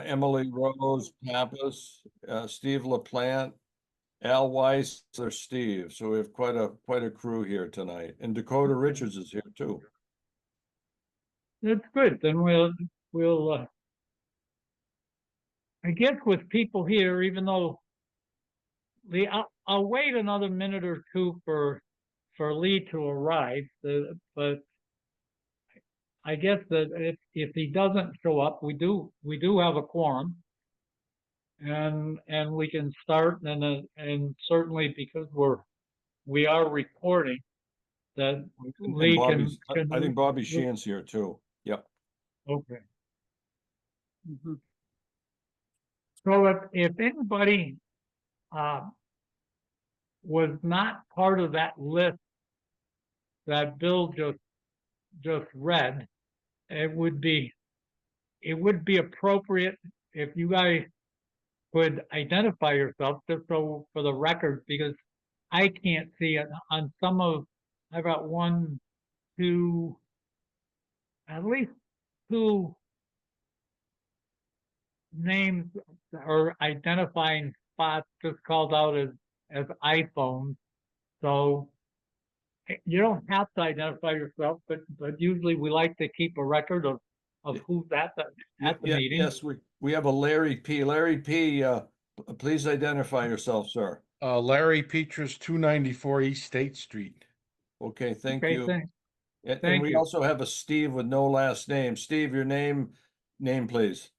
Emily Rose Pappas, Steve LaPlante, Al Weiss, or Steve. So we have quite a crew here tonight. And Dakota Richards is here too. That's good. Then we'll I guess with people here, even though I'll wait another minute or two for Lee to arrive. But I guess that if he doesn't show up, we do have a quorum, and we can start, and certainly because we are recording, that Lee can. I think Bobby Sheehan's here too. Yep. Okay. So if anybody was not part of that list that Bill just read, it would be appropriate if you guys could identify yourself, just so for the record, because I can't see it on some of. I've got one, two, at least two names or identifying spots just called out as iPhones. So you don't have to identify yourself, but usually we like to keep a record of who's at the meeting. Yes, we have a Larry P. Larry P, please identify yourself, sir. Larry Petras, 294 East State Street. Okay, thank Okay, you. thanks. And we also have a Steve with no last name. Steve, your name, please.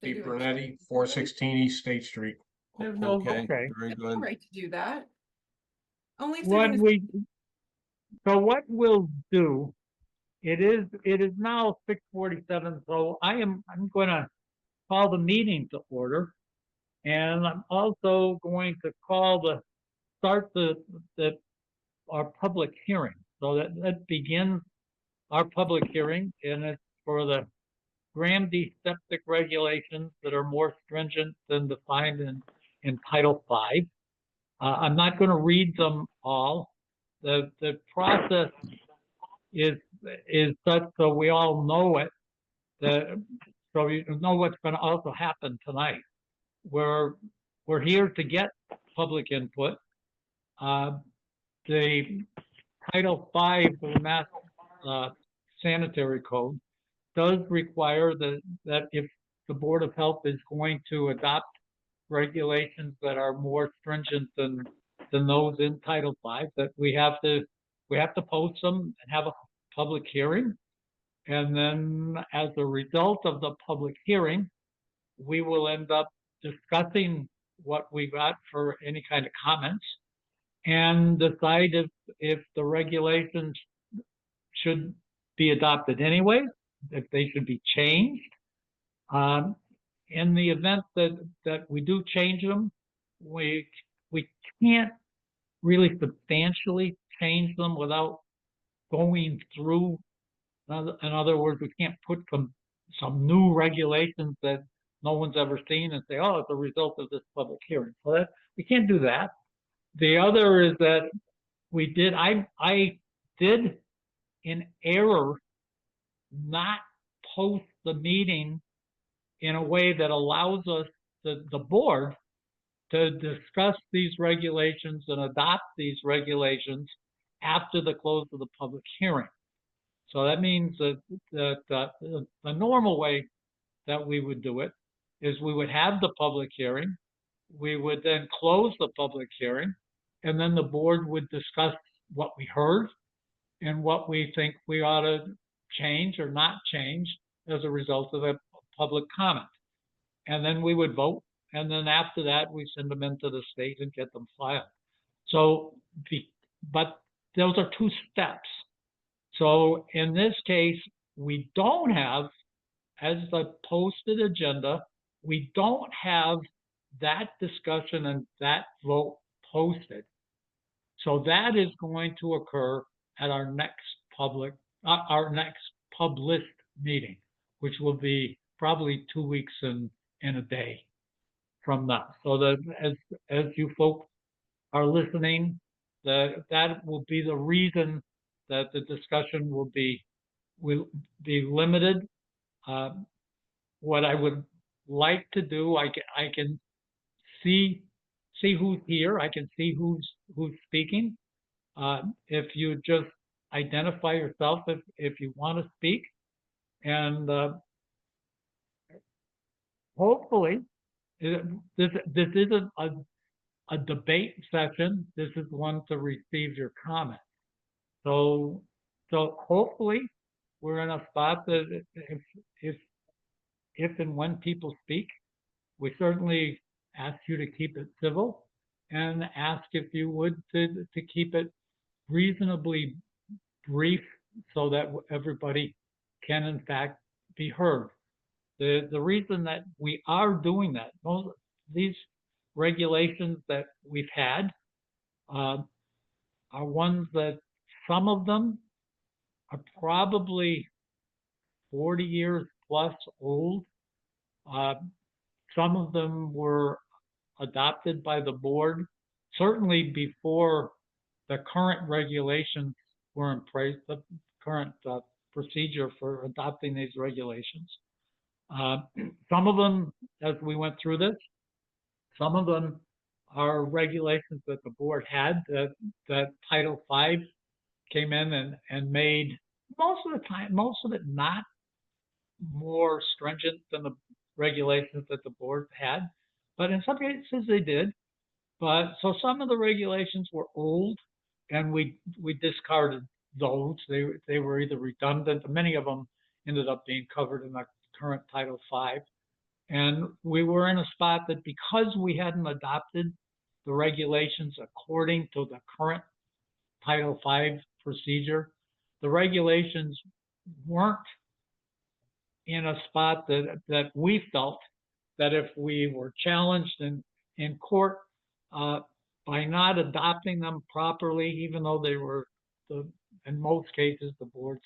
Steve Brunetti, 416 East State Street. Okay, Okay. very good. All right to do that. Only if What they're what we'll do, it is now 6:47, so I'm going to call the meeting to order, and I'm also going to start our public hearing. So that begins our public hearing, and it's for the Granby septic regulations that are more stringent than defined in Title V. I'm not going to read them all. The process is such so we all know it. So you know what's going to also happen tonight. We're here to get public input. The Title V of the Mass Sanitary Code does require that if the Board of Health is going to adopt regulations that are more stringent than those in Title V, that we have to post them and have a public hearing. And then as a result of the public hearing, we will end up discussing what we got for any kind of comments and decide if the regulations should be adopted anyway, if they should be changed. In the event that we do change them, we can't really substantially change them without going through. In other words, we can't put some new regulations that no one's ever seen and say, oh, it's a result of this public hearing. So we can't do that. The other is that I did in error not post the meeting in a way that allows us, the board, to discuss these regulations and adopt these regulations after the close of the public hearing. So that means that the normal way that we would do it is we would have the public hearing, we would then close the public hearing, and then the board would discuss what we heard and what we think we ought to change or not change as a result of a public comment. And then we would vote, and then after that, we send them into the state and get them filed. So, but those are two steps. So in this case, we don't have, as the posted agenda, we don't have that discussion and that vote posted. So that is going to occur at our next published meeting, which will be probably 2 weeks and a day from now. So that as you folks are listening, that will be the reason that the discussion will be limited. What I would like to do, I can see who's here. I can see who's speaking. If you just identify yourself if you want to speak, and hopefully this isn't a debate session. This is one to receive your comments. So hopefully we're in a spot that if and when people speak, we certainly ask you to keep it civil and ask if you would to keep it reasonably brief so that everybody can in fact be heard. The reason that we are doing that, these regulations that we've had are ones that some of them are probably 40 years plus old. Some of them were adopted by the board, certainly before the current regulations were in place, the current procedure for adopting these regulations. Some of them, as we went through this, some of them are regulations that the board had that Title V came in and made most of it not more stringent than the regulations that the board had, but in some cases they did. But so some of the regulations were old, and we discarded those. They were either redundant. Many of them ended up being covered in the current Title V. And we were in a spot that because we hadn't adopted the regulations according to the current Title V procedure, the regulations weren't in a spot that we felt that if we were challenged in court by not adopting them properly, even though they were, in most cases, the board's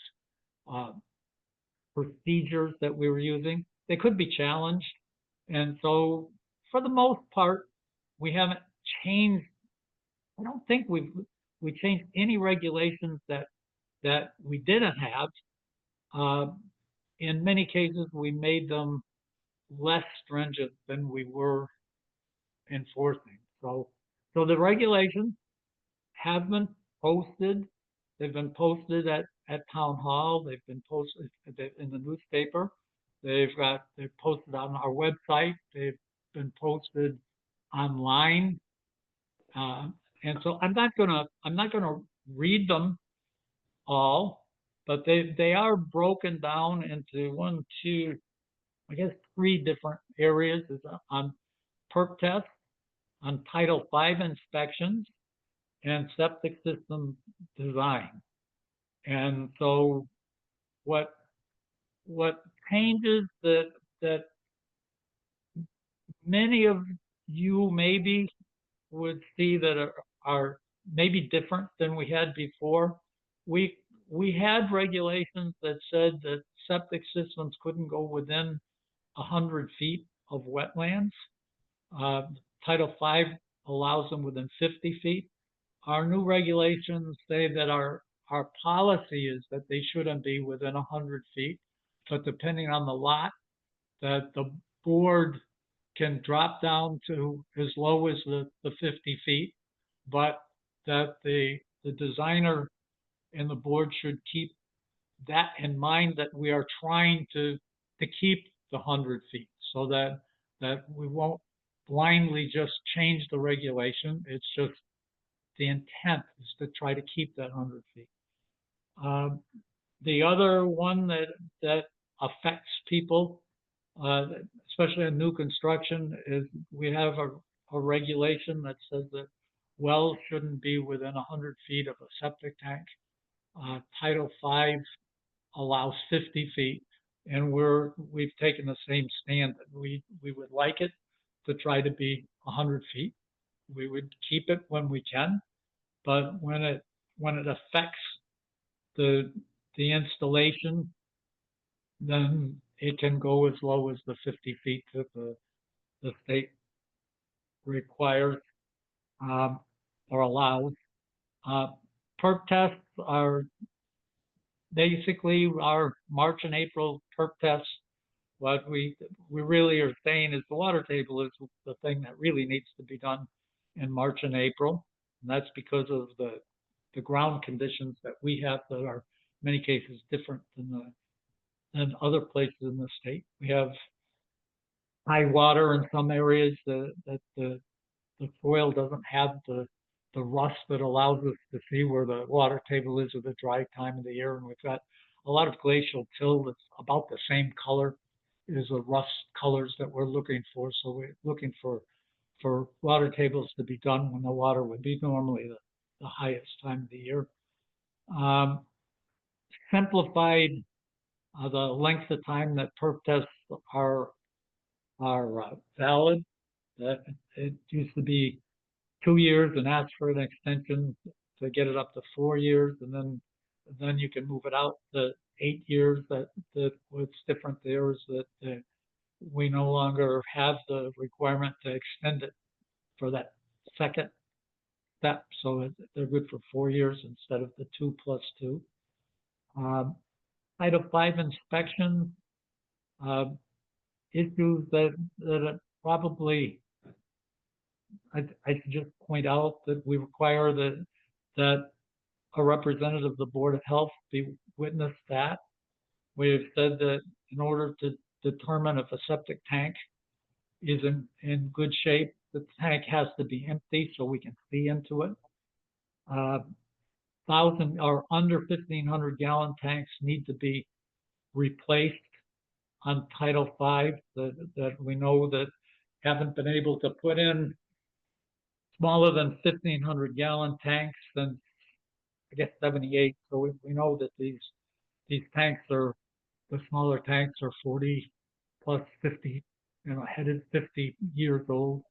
procedures that we were using, they could be challenged. And so, for the most part, we haven't changed. I don't think we changed any regulations that we didn't have. In many cases, we made them less stringent than we were enforcing. So the regulations have been posted. They've been posted at town hall. They've been posted in the newspaper. They're posted on our website. They've been posted online. And so I'm not gonna read them all, but they are broken down into 1, 2, I guess 3 different areas. It's on perk tests, on Title V inspections, and septic system design. And so what changes that many of you maybe would see that are maybe different than we had before. We had regulations that said that septic systems couldn't go within 100 feet of wetlands. Title V allows them within 50 feet. Our new regulations say that our policy is that they shouldn't be within 100 feet, but depending on the lot, that the board can drop down to as low as the 50 feet, but that the designer and the board should keep that in mind, that we are trying to keep the 100 feet so that we won't blindly just change the regulation. It's just the intent is to try to keep that 100 feet. The other one that affects people, especially in new construction, is we have a regulation that says that wells shouldn't be within 100 feet of a septic tank. Title V allows 50 feet, and we've taken the same stand. We would like it to try to be 100 feet. We would keep it when we can, but when it affects the installation, then it can go as low as the 50 feet that the state requires or allows. Perk tests are basically our March and April perk tests What we really are saying is the water table is the thing that really needs to be done in March and April. And that's because of the ground conditions that we have that are in many cases different than other places in the state. We have high water in some areas that the soil doesn't have the rust that allows us to see where the water table is at the dry time of the year. And we've got a lot of glacial till that's about the same color as the rust colors that we're looking for. So we're looking for water tables to be done when the water would be normally the highest time of the year. Simplified the length of time that perk tests are valid. It used to be 2 years and ask for an extension to get it up to 4 years, and then you can move it out to 8 years. That what's different there is that we no longer have the requirement to extend it for that second step. So they're good for 4 years instead of the 2 plus 2. Title 5 inspection issues that probably I should just point out that we require that a representative of the Board of Health be witness that. We've said that in order to determine if a septic tank is in good shape, the tank has to be empty so we can see into it. 1,000 or under 1,500 gallon tanks need to be replaced on Title V that we know that haven't been able to put in smaller than 1,500 gallon tanks since, I guess, 78. So we know that these tanks are, the smaller tanks are 40 plus 50, headed 50 years old.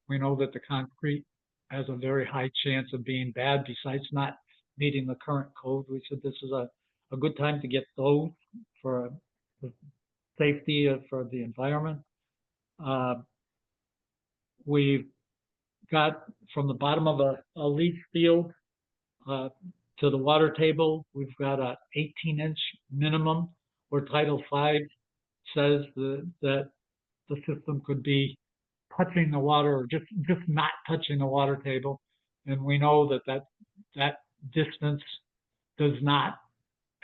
We know that the concrete has a very high chance of being bad besides not meeting the current code. We said this is a good time to get those for the safety for the environment. We've got from the bottom of a leach field to the water table, we've got a 18-inch minimum, where Title V says that the system could be touching the water or just not touching the water table. And we know that distance does not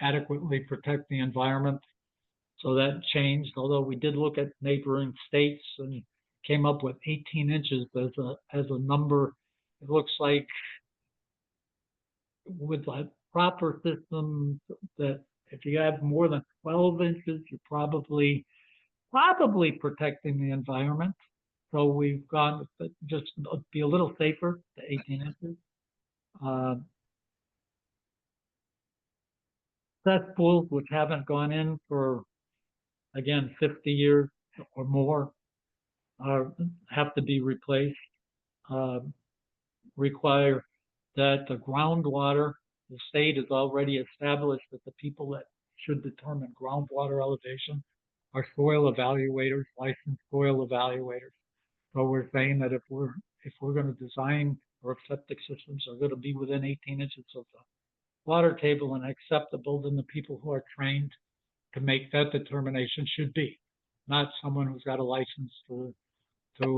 adequately protect the environment. So that changed, although we did look at neighboring states and came up with 18 inches as a number. It looks like with a proper system that if you have more than 12 inches, you're probably protecting the environment. So we've gone just be a little safer to 18 inches. Cesspools which haven't gone in for, again, 50 years or more have to be replaced. Require that the groundwater, the state has already established that the people that should determine groundwater elevation are soil evaluators, licensed soil evaluators. So we're saying that if we're going to design or if septic systems are going to be within 18 inches of the water table and acceptable, then the people who are trained to make that determination should be, not someone who's got a license to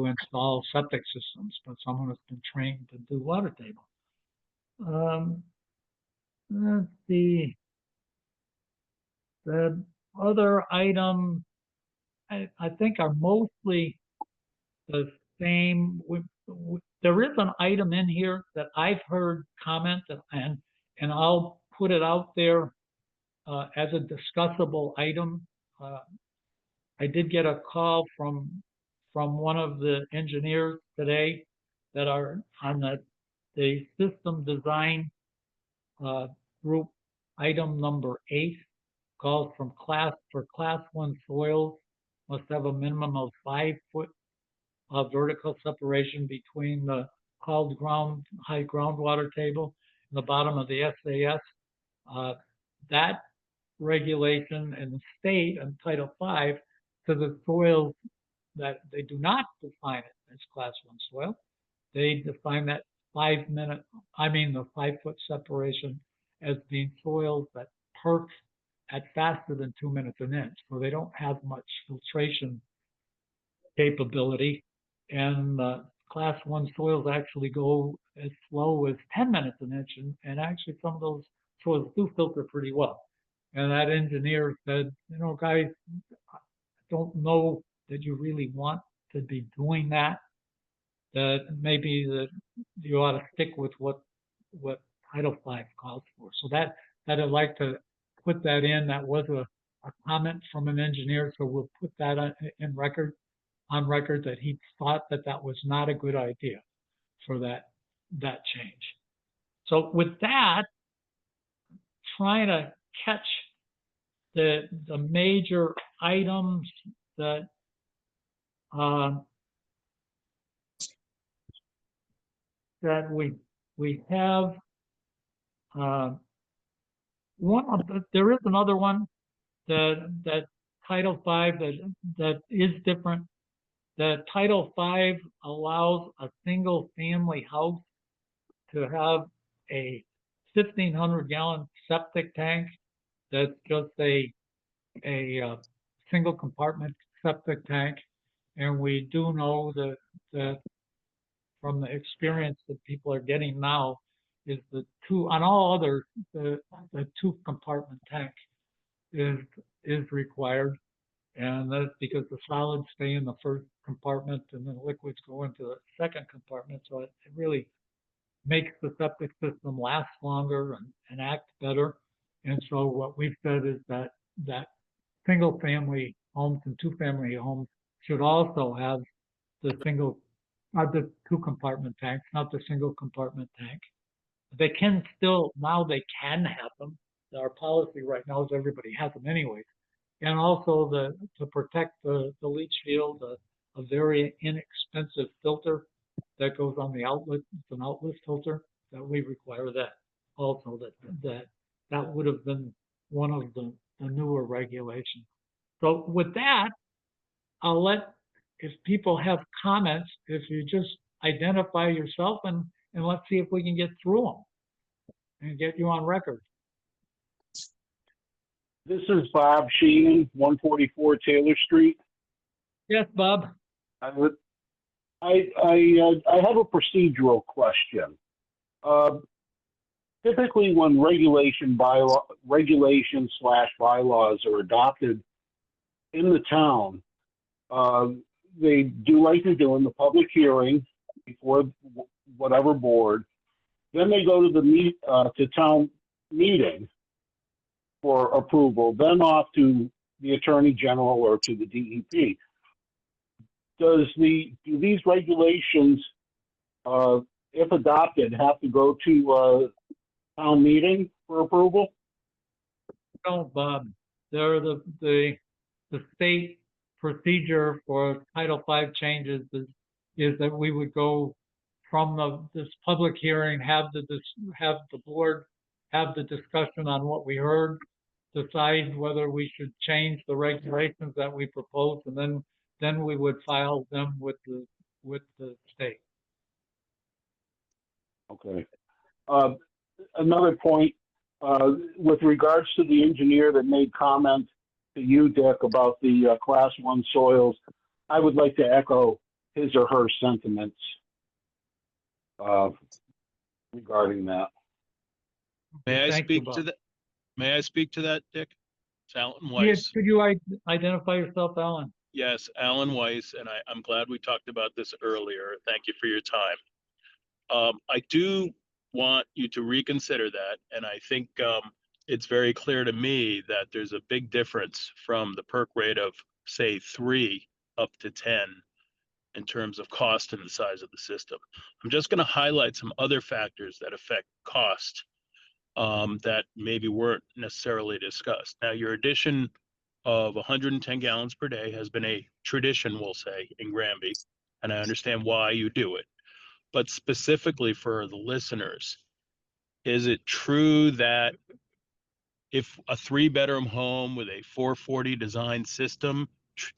install septic systems, but someone who's been trained to do water table. Let's see. The other item I think are mostly the same. There is an item in here that I've heard comment, and I'll put it out there as a discussable item. I did get a call from one of the engineers today that are on the system design group. Item number 8 calls for class 1 soils must have a minimum of 5 foot of vertical separation between the called high groundwater table and the bottom of the SAS. That regulation in the state and Title V to the soils that they do not define it as class 1 soil. They define that 5 foot separation as being soils that perk at faster than 2 minutes an inch, so they don't have much filtration capability. And class 1 soils actually go as slow as 10 minutes an inch, and actually some of those soils do filter pretty well. And that engineer said, you know, guys, I don't know that you really want to be doing that. That maybe that you ought to stick with what Title V calls for. So that I'd like to put that in. That was a comment from an engineer, so we'll put that on record that he thought that was not a good idea for that change. So with that, trying to catch the major items that that we have. There is another one that Title V that is different. That Title V allows a single family house to have a 1,500 gallon septic tank that's just a single compartment septic tank. And we do know that from the experience that people are getting now is the two compartment tank is required. And that's because the solids stay in the first compartment and then liquids go into the second compartment. So it really makes the septic system last longer and act better. And so what we've said is that single family homes and 2-family homes should also have the two compartment tanks, not the single compartment tank. They can have them. Our policy right now is everybody has them anyways. And also to protect the leach field, a very inexpensive filter that goes on the outlet. It's an outlet filter that we require that also. That would have been one of the newer regulations. So with that, I'll let, if people have comments, if you just identify yourself and let's see if we can get through them and get you on record. This is Bob Sheehan, 144 Taylor Street. Yes, Bob. I have a procedural question. Typically, when regulations/bylaws are adopted in the town, they do like they do in the public hearing before whatever board. Then they go to town meeting for approval, then off to the Attorney General or to the DEP. Do these regulations, if adopted, have to go to town meeting for approval? No, Bob. They're the state procedure for Title V changes is that we would go from this public hearing, have the board have the discussion on what we heard, decide whether we should change the regulations that we proposed, and then we would file them with the state. Okay. Another point, with regards to the engineer that made comment to you, Dick, about the Class 1 soils, I would like to echo his or her sentiments regarding that. May I Thank you, speak to Bob. that? May I speak to that, Dick? It's Alan Yes, Weiss. could you identify yourself, Alan? Yes, Alan Weiss, and I'm glad we talked about this earlier. Thank you for your time. I do want you to reconsider that, and I think it's very clear to me that there's a big difference from the perk rate of, say, 3 up to 10 in terms of cost and the size of the system. I'm just going to highlight some other factors that affect cost that maybe weren't necessarily discussed. Now, your addition of 110 gallons per day has been a tradition, we'll say, in Granby, and I understand why you do it. But specifically for the listeners, is it true that if a 3-bedroom home with a 440 design system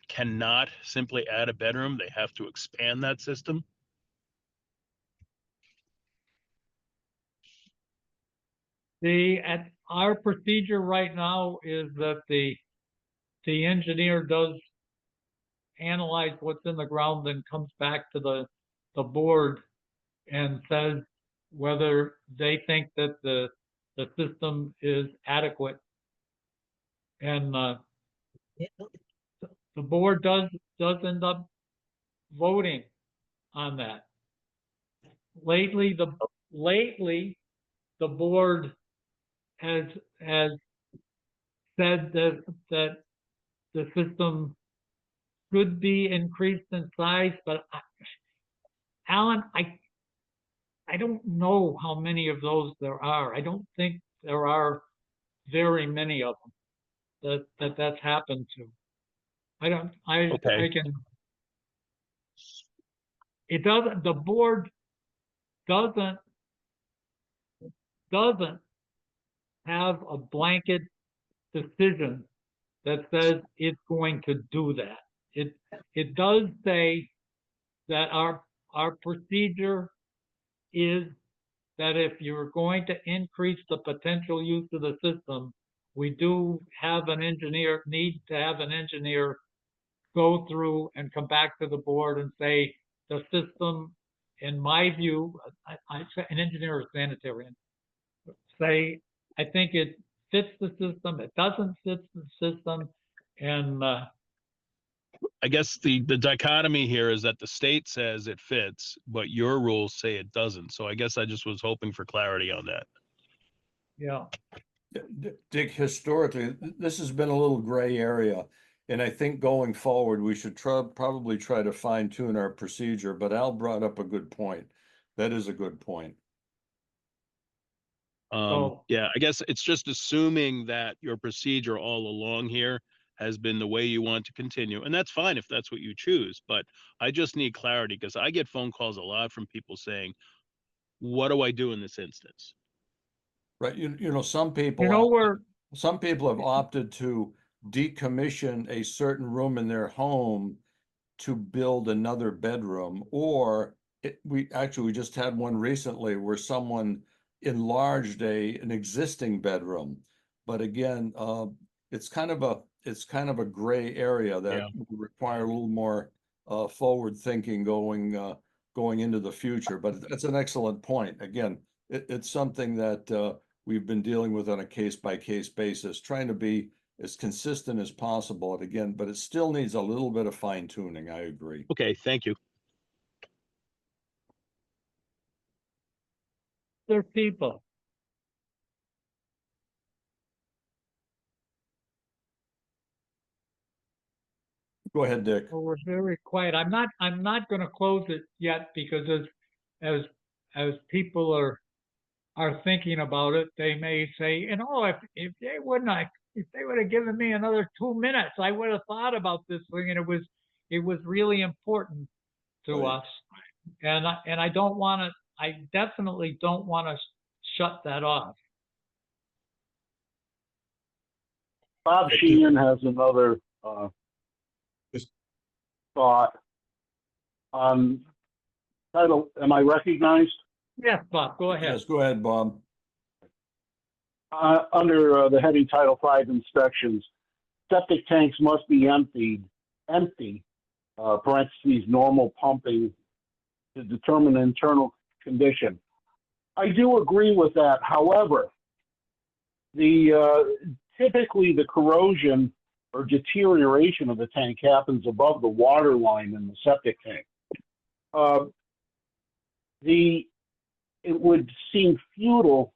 cannot simply add a bedroom, they have to expand that system? At our procedure right now is that the engineer does analyze what's in the ground, then comes back to the board and says whether they think that the system is adequate. And the board does end up voting on that. Lately, the board has said that the system should be increased in size, but Alan, I don't know how many of those there are. I don't think there are very many of them that's happened to. Okay. It doesn't, the board doesn't have a blanket decision that says it's going to do that. It does say that our procedure is that if you're going to increase the potential use of the system, we do have need to have an engineer go through and come back to the board and say, the system, in my view, I say an engineer or sanitarian, say, I think it fits the system, it doesn't fit the system, and I guess the dichotomy here is that the state says it fits, but your rules say it doesn't. So I guess I just was hoping for clarity on that. yeah. Dick, historically, this has been a little gray area. And I think going forward, we should probably try to fine tune our procedure, but Al brought up a good point. That is a good point. Yeah, I guess it's just assuming that your procedure all along here has been the way you want to continue. And that's fine if that's what you choose, but I just need clarity because I get phone calls a lot from people saying, what do I do in this instance? Right, you know, some people have opted to decommission a certain room in their home to build another bedroom, or we just had one recently where someone enlarged an existing bedroom. But again, it's kind of a gray area that would require a little more forward thinking going into the future. But that's an excellent point. Again, it's something that we've been dealing with on a case-by-case basis, trying to be as consistent as possible. And again, but it still needs a little bit of fine tuning. I agree. Okay, thank you. They're people. Go ahead, Dick. Well, we're very quiet. I'm not going to close it yet because as people are thinking about it, they may say, you know, if they would have given me another 2 minutes, I would have thought about this thing, and it was really important to Right. us. And I definitely don't want to shut that off. Bob Sheehan has another thought. Title, am I recognized? Yes, Bob, go ahead. Yes, go ahead, Bob. Under the heading Title V inspections, septic tanks must be empty, parentheses, normal pumping to determine internal condition. I do agree with that. However, typically the corrosion or deterioration of the tank happens above the water line in the septic tank. It would seem futile,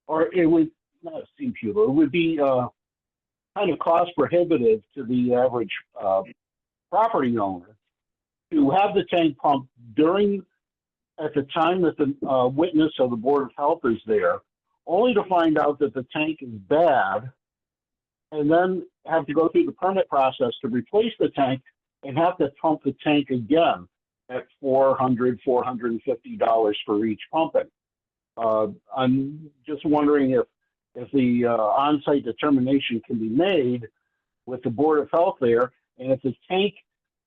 or it would not seem futile. It would be kind of cost prohibitive to the average property owner to have the tank pumped at the time that the witness of the Board of Health is there, only to find out that the tank is bad, and then have to go through the permit process to replace the tank and have to pump the tank again at $450 for each pumping. I'm just wondering if the on-site determination can be made with the Board of Health there, and if the tank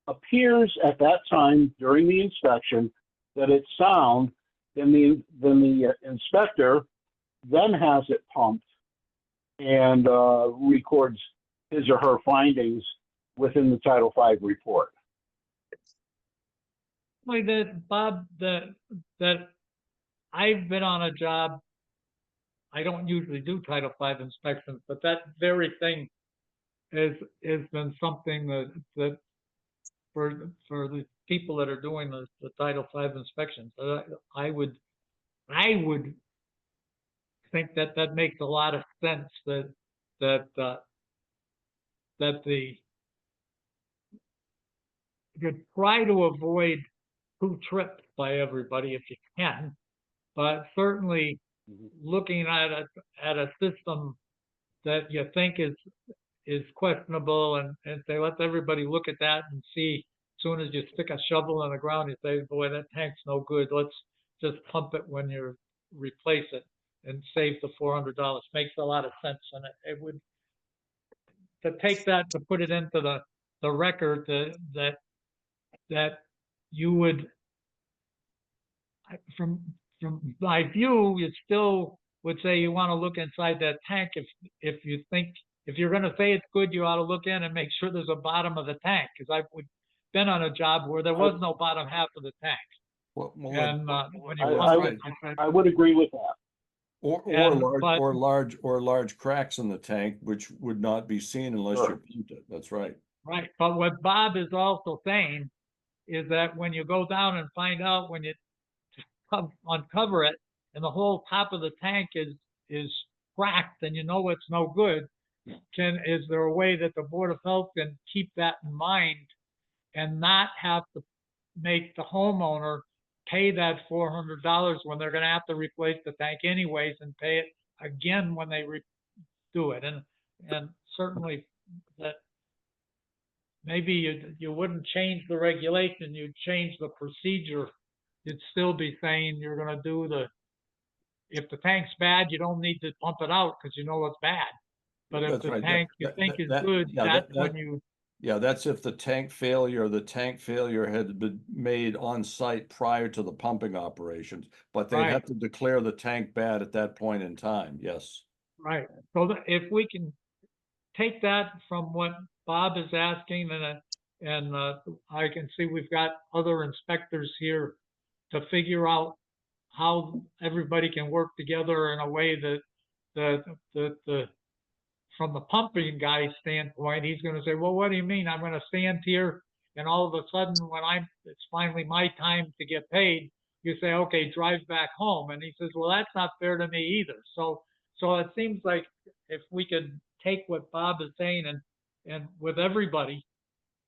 appears at that time during the inspection that it's sound, then the inspector then has it pumped and records his or her findings within the Title V report. Like that, Bob, that I've been on a job, I don't usually do Title V inspections, but that very thing has been something that for the people that are doing the Title V inspections, I would think that makes a lot of sense that you try to avoid 2 trips by everybody if you can, but certainly looking at a system that you think is questionable and say, let everybody look at that and see. As soon as you stick a shovel in the ground, you say, boy, that tank's no good. Let's just pump it when you replace it and save the $400. Makes a lot of sense. And it would, to take that, to put it into the record that you would, from my view, you still would say you want to look inside that tank if you think, if you're going to say it's good, you ought to look in and make sure there's a bottom of the tank. Because I've been on a job where there was no bottom half of the tank. Well, And when you I would agree with that. or large cracks in the tank, which would not be seen unless you pumped it. That's right. right. But what Bob is also saying is that when you go down and find out, when you uncover it and the whole top of the tank is cracked and you know it's no good, is there a way that the Board of Health can keep that in mind and not have to make the homeowner pay that $400 when they're going to have to replace the tank anyways and pay it again when they do it? And certainly that maybe you wouldn't change the regulation, you'd change the procedure. You'd still be saying you're going to do if the tank's bad, you don't need to pump it out because you know it's bad. But if That's the right. tank you think is good, that's when you. Yeah, that's if the tank failure had been made on site prior to the pumping operations, but they'd have to declare the tank bad at that point in time. Yes. Right. So if we can take that from what Bob is asking, and I can see we've got other inspectors here to figure out how everybody can work together in a way that from the pumping guy's standpoint, he's going to say, well, what do you mean? I'm going to stand here and all of a sudden when it's finally my time to get paid, you say, okay, drive back home. And he says, well, that's not fair to me either. So it seems like if we could take what Bob is saying and with everybody,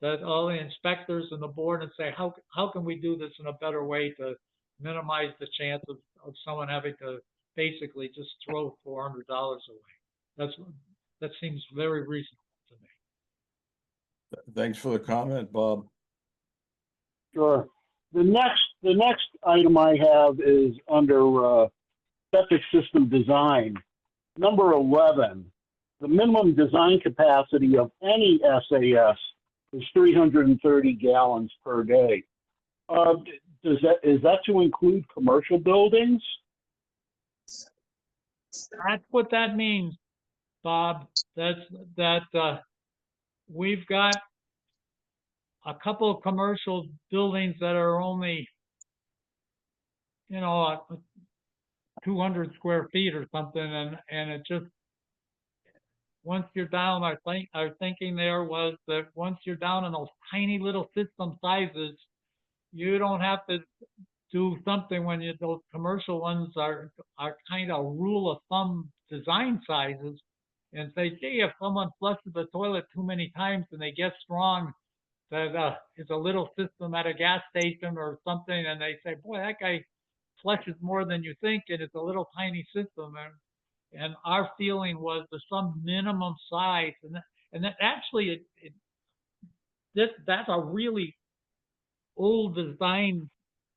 that all the inspectors and the board, and say, how can we do this in a better way to minimize the chance of someone having to basically just throw $400 away? That seems very reasonable to me. Thanks for the comment, Bob. Sure. The next item I have is under septic system design. Number 11, the minimum design capacity of any SAS is 330 gallons per day. Is that to include commercial buildings? That's what that means, Bob. We've got a couple of commercial buildings that are only, 200 square feet or something, and it just, once you're down, our thinking there was that once you're down in those tiny little system sizes, you don't have to do something when those commercial ones are kind of rule of thumb design sizes, and say, gee, if someone flushes the toilet too many times and they get strong, that it's a little system at a gas station or something, and they say, boy, that guy flushes more than you think, and it's a little tiny system. And our feeling was there's some minimum size, and that actually that's a really old design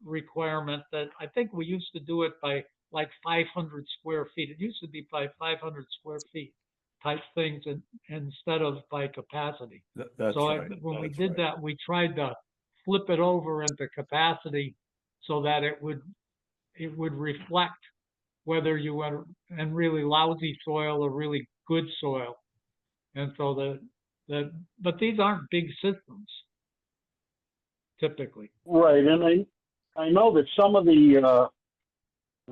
requirement that I think we used to do it by like 500 square feet. It used to be by 500 square feet type things instead of by capacity. That's so right. When we did that, we tried to flip it over into capacity so that it would reflect whether you were in really lousy soil or really good soil. And so but these aren't big systems typically. Right, and I know that some of the,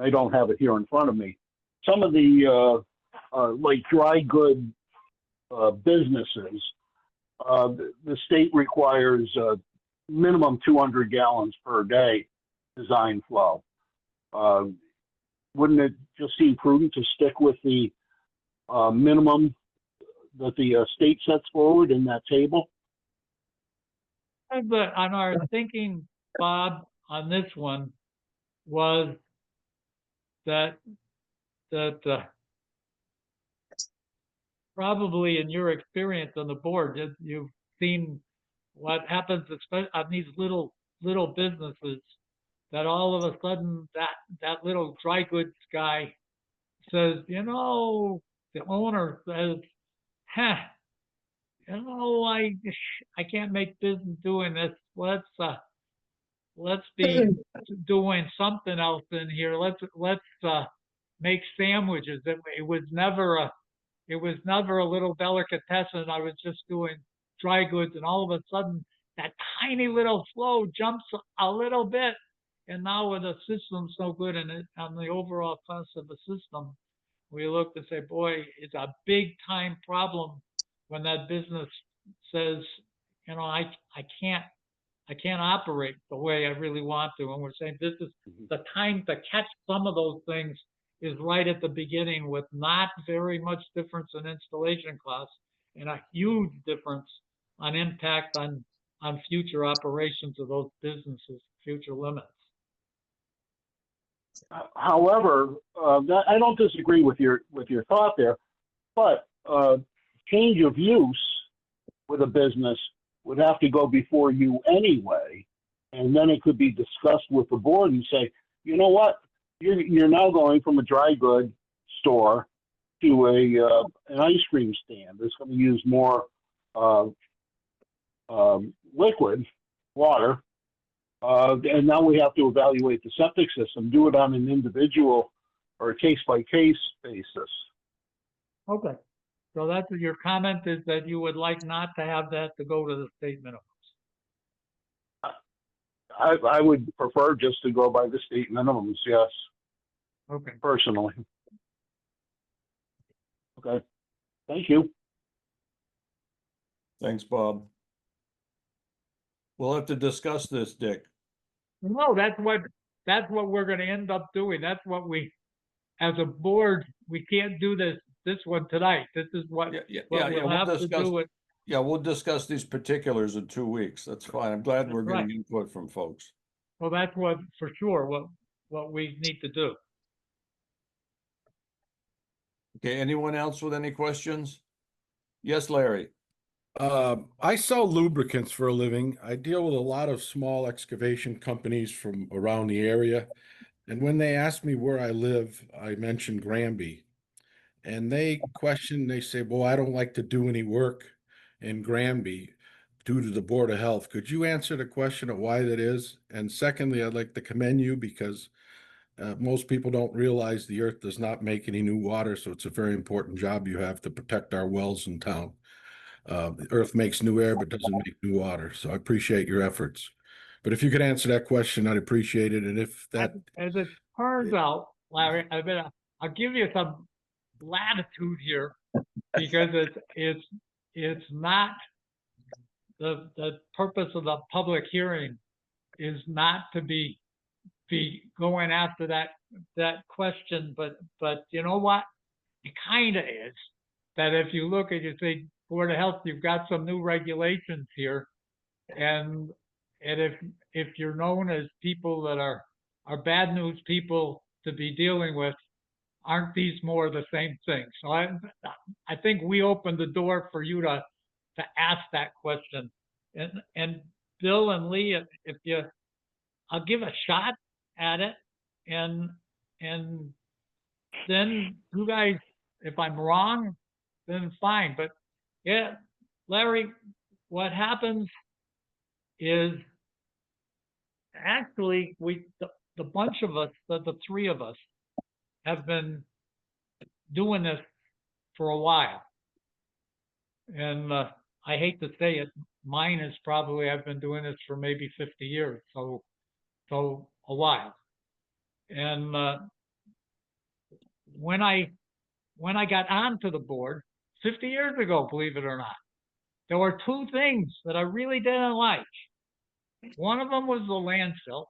I don't have it here in front of me, some of the, like dry good businesses, the state requires minimum 200 gallons per day design flow. Wouldn't it just seem prudent to stick with the minimum that the state sets forward in that table? But on our thinking, Bob, on this one was that probably in your experience on the board, you've seen what happens, especially on these little businesses, that all of a sudden that little dry goods guy says, the owner says, I can't make business doing this. Let's be doing something else in here. Let's make sandwiches. It was never a little delicatessen. I was just doing dry goods, and all of a sudden that tiny little flow jumps a little bit. And now with the system's so good and on the overall cost of the system, we look and say, boy, it's a big time problem when that business says, I can't operate the way I really want to. And we're saying this is the time to catch some of those things is right at the beginning, with not very much difference in installation costs and a huge difference on impact on future operations of those businesses, future limits. However, I don't disagree with your thought there, but change of use with a business would have to go before you anyway, and then it could be discussed with the board and say, you know what, you're now going from a dry good store to an ice cream stand that's going to use more liquid water, and now we have to evaluate the septic system, do it on an individual or a case-by-case basis. Okay. So that's your comment, is that you would like not to have that to go to the state minimums. I would prefer just to go by the state minimums, yes. Okay. Personally. Okay. Thank you. Thanks, Bob. We'll have to discuss this, Dick. No, that's what we're going to end up doing. That's what as a board, we can't do this one tonight. This is what we'll have to do it. Yeah, we'll discuss these particulars in 2 weeks. That's fine. I'm glad we're Right. getting input from folks. Well, that's what, for sure, what we need to do. Okay, anyone else with any questions? Yes, Larry. I sell lubricants for a living. I deal with a lot of small excavation companies from around the area. And when they ask me where I live, I mention Granby. And they say, well, I don't like to do any work in Granby due to the Board of Health. Could you answer the question of why that is? And secondly, I'd like to commend you because most people don't realize the earth does not make any new water. So it's a very important job you have to protect our wells in town. The earth makes new air, but doesn't make new water. So I appreciate your efforts. But if you could answer that question, I'd appreciate it. And if that, as it turns out, Larry, I'll give you some latitude here, because it's not the purpose of the public hearing is not to be going after that question, but you know what? It kind of is. That if you look at, you say, Board of Health, you've got some new regulations here, and if you're known as people that are bad news people to be dealing with, aren't these more of the same thing? So I think we opened the door for you to ask that question, and Bill and Lee, I'll give a shot at it, and then you guys, if I'm wrong, then fine. But yeah, Larry, what happens is actually the bunch of us, the three of us, have been doing this for a while. And I hate to say it, mine is probably, I've been doing this for maybe 50 years, so a while. And when I got onto the board 50 years ago, believe it or not, there were two things that I really didn't like. One of them was the landfill.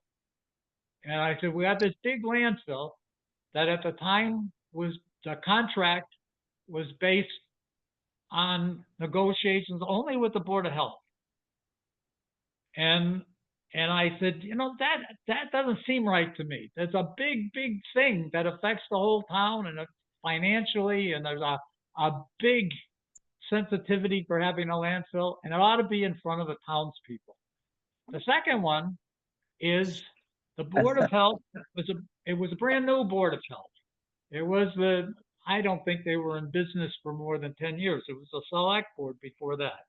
And I said, we have this big landfill that at the time was, the contract was based on negotiations only with the Board of Health. And I said, you know, that doesn't seem right to me. There's a big thing that affects the whole town and financially, and there's a big sensitivity for having a landfill, and it ought to be in front of the townspeople. The second one is the Board of Health was a brand new Board of Health. It was I don't think they were in business for more than 10 years. It was a select board before that.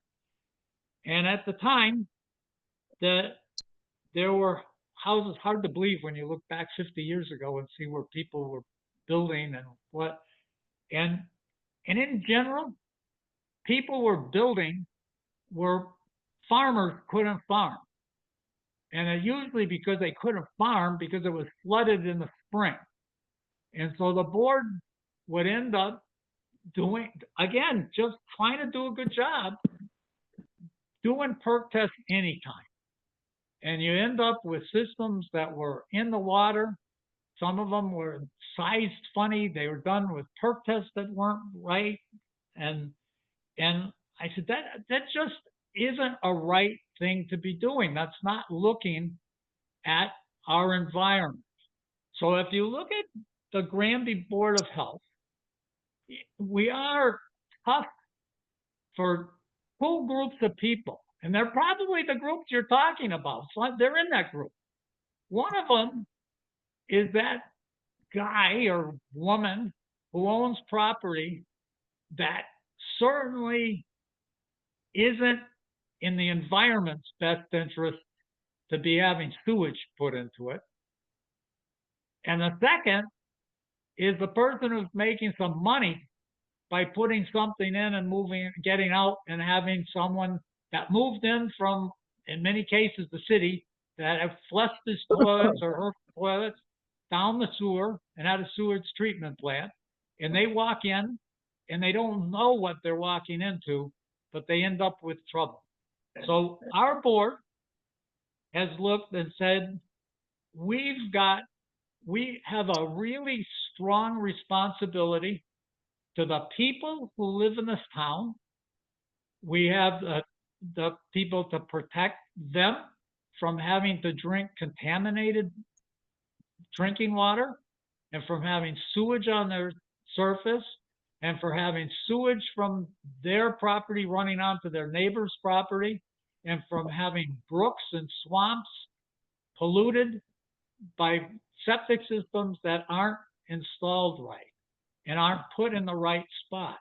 And at the time, there were houses, hard to believe when you look back 50 years ago and see where people were building and what. And in general, people were building where farmers couldn't farm. And it usually because they couldn't farm because it was flooded in the spring. And so the board would end up doing, again, just trying to do a good job, doing perk tests anytime. And you end up with systems that were in the water. Some of them were sized funny. They were done with perk tests that weren't right. And I said, that just isn't a right thing to be doing. That's not looking at our environment. So if you look at the Granby Board of Health, we are tough for two groups of people. And they're probably the groups you're talking about. So they're in that group. One of them is that guy or woman who owns property that certainly isn't in the environment's best interest to be having sewage put into it. And the second is the person who's making some money by putting something in and moving, getting out, and having someone that moved in from, in many cases, the city, that have flushed his toilets or her toilets down the sewer and had a sewage treatment plant. And they walk in and they don't know what they're walking into, but they end up with trouble. So our board has looked and said, we have a really strong responsibility to the people who live in this town. We have the people to protect them from having to drink contaminated drinking water, and from having sewage on their surface, and for having sewage from their property running onto their neighbor's property, and from having brooks and swamps polluted by septic systems that aren't installed right and aren't put in the right spot.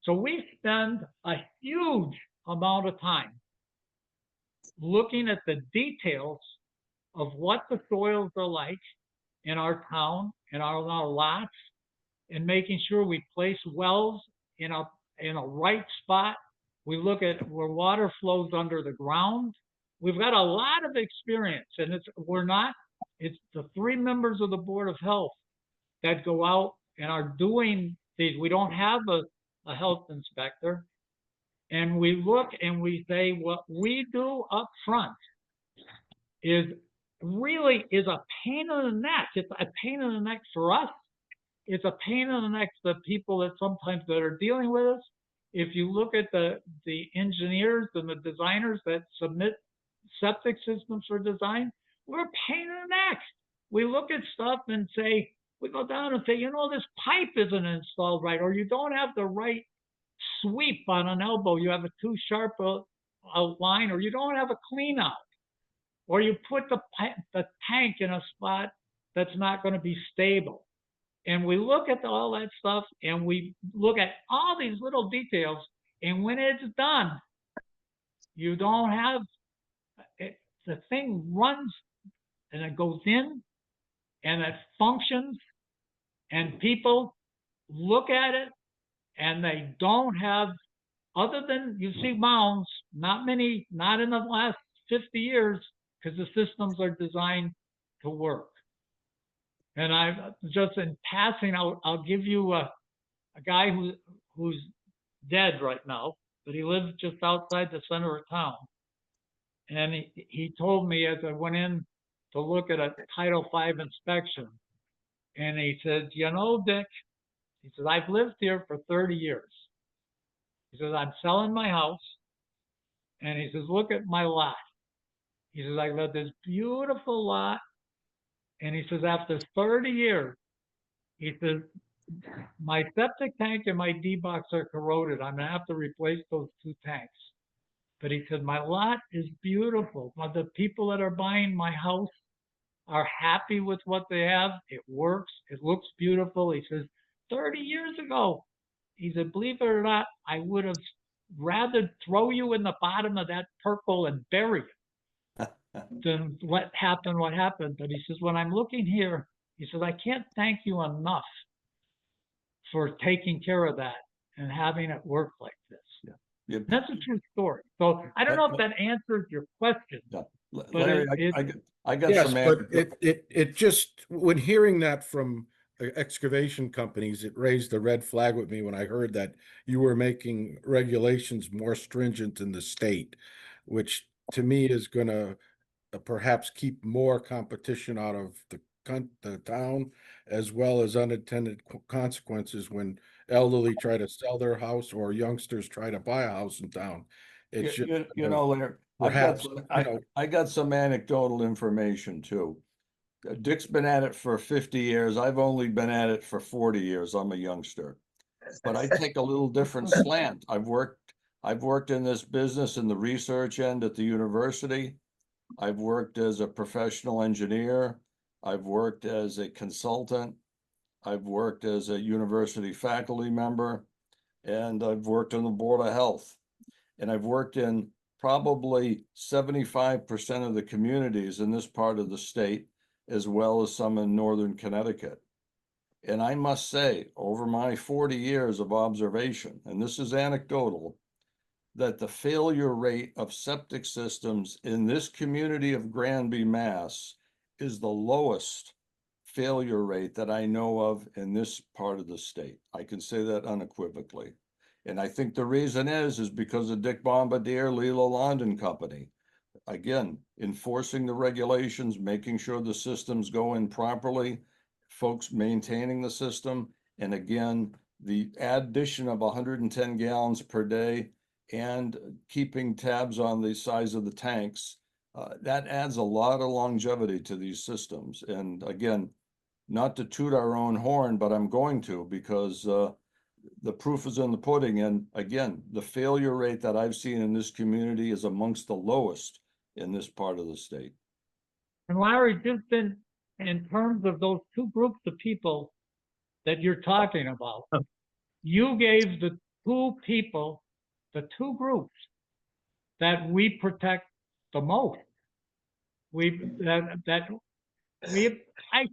So we spend a huge amount of time looking at the details of what the soils are like in our town, in our lots, and making sure we place wells in a right spot. We look at where water flows under the ground. We've got a lot of experience, and it's the 3 members of the Board of Health that go out and are doing these. We don't have a health inspector. And we look and we say, what we do up front is really a pain in the neck. It's a pain in the neck for us. It's a pain in the neck for the people that sometimes that are dealing with us. If you look at the engineers and the designers that submit septic systems for design, we're a pain in the neck. We look at stuff and say, we go down and say, you know, this pipe isn't installed right, or you don't have the right sweep on an elbow, you have a too sharp a line, or you don't have a clean out, or you put the tank in a spot that's not going to be stable. And we look at all that stuff, and we look at all these little details, and when it's done, you don't have it, the thing runs and it goes in and it functions, and people look at it And they don't have, other than you see mounds, not many, not in the last 50 years, because the systems are designed to work. And I just in passing, I'll give you a guy who's dead right now, but he lives just outside the center of town. And he told me as I went in to look at a Title V inspection, and he said, you know, Dick, he said, I've lived here for 30 years. He says, I'm selling my house. And he says, look at my lot. He says, I got this beautiful lot. And he says, after 30 years, he says, my septic tank and my D-box are corroded. I'm going to have to replace those 2 tanks. But he said, my lot is beautiful. The people that are buying my house are happy with what they have. It works. It looks beautiful. He says, 30 years ago, he said, believe it or not, I would have rather throw you in the bottom of that purple and bury you than let happen what happened. But he says, when I'm looking here, he says, I can't thank you enough for taking care of that and having it work like this. Yeah. That's a true story. So I don't know if that answers your question. Yeah. But Larry, I got Yes, some. but it just, when hearing that from excavation companies, it raised a red flag with me when I heard that you were making regulations more stringent in the state, which to me is gonna perhaps keep more competition out of the town, as well as unintended consequences when elderly try to sell their house or youngsters try to buy a house in town. It's just, You know, Larry, perhaps, I got some anecdotal information too. Dick's been at it for 50 years. I've only been at it for 40 years. I'm a youngster. But I take a little different slant. I've worked in this business in the research end at the university. I've worked as a professional engineer. I've worked as a consultant. I've worked as a university faculty member, and I've worked on the Board of Health. And I've worked in probably 75% of the communities in this part of the state, as well as some in northern Connecticut. And I must say, over my 40 years of observation, and this is anecdotal, that the failure rate of septic systems in this community of Granby, Mass, is the lowest failure rate that I know of in this part of the state. I can say that unequivocally. And I think the reason is because of Dick Bombardier, Lee Lalonde and Company. Again, enforcing the regulations, making sure the systems go in properly, folks maintaining the system. And again, the addition of 110 gallons per day and keeping tabs on the size of the tanks, that adds a lot of longevity to these systems. And again, not to toot our own horn, but I'm going to, because the proof is in the pudding. And again, the failure rate that I've seen in this community is amongst the lowest in this part of the state. And Larry, just in terms of those 2 groups of people that you're talking about, you gave the 2 people, the 2 groups that we protect the most. I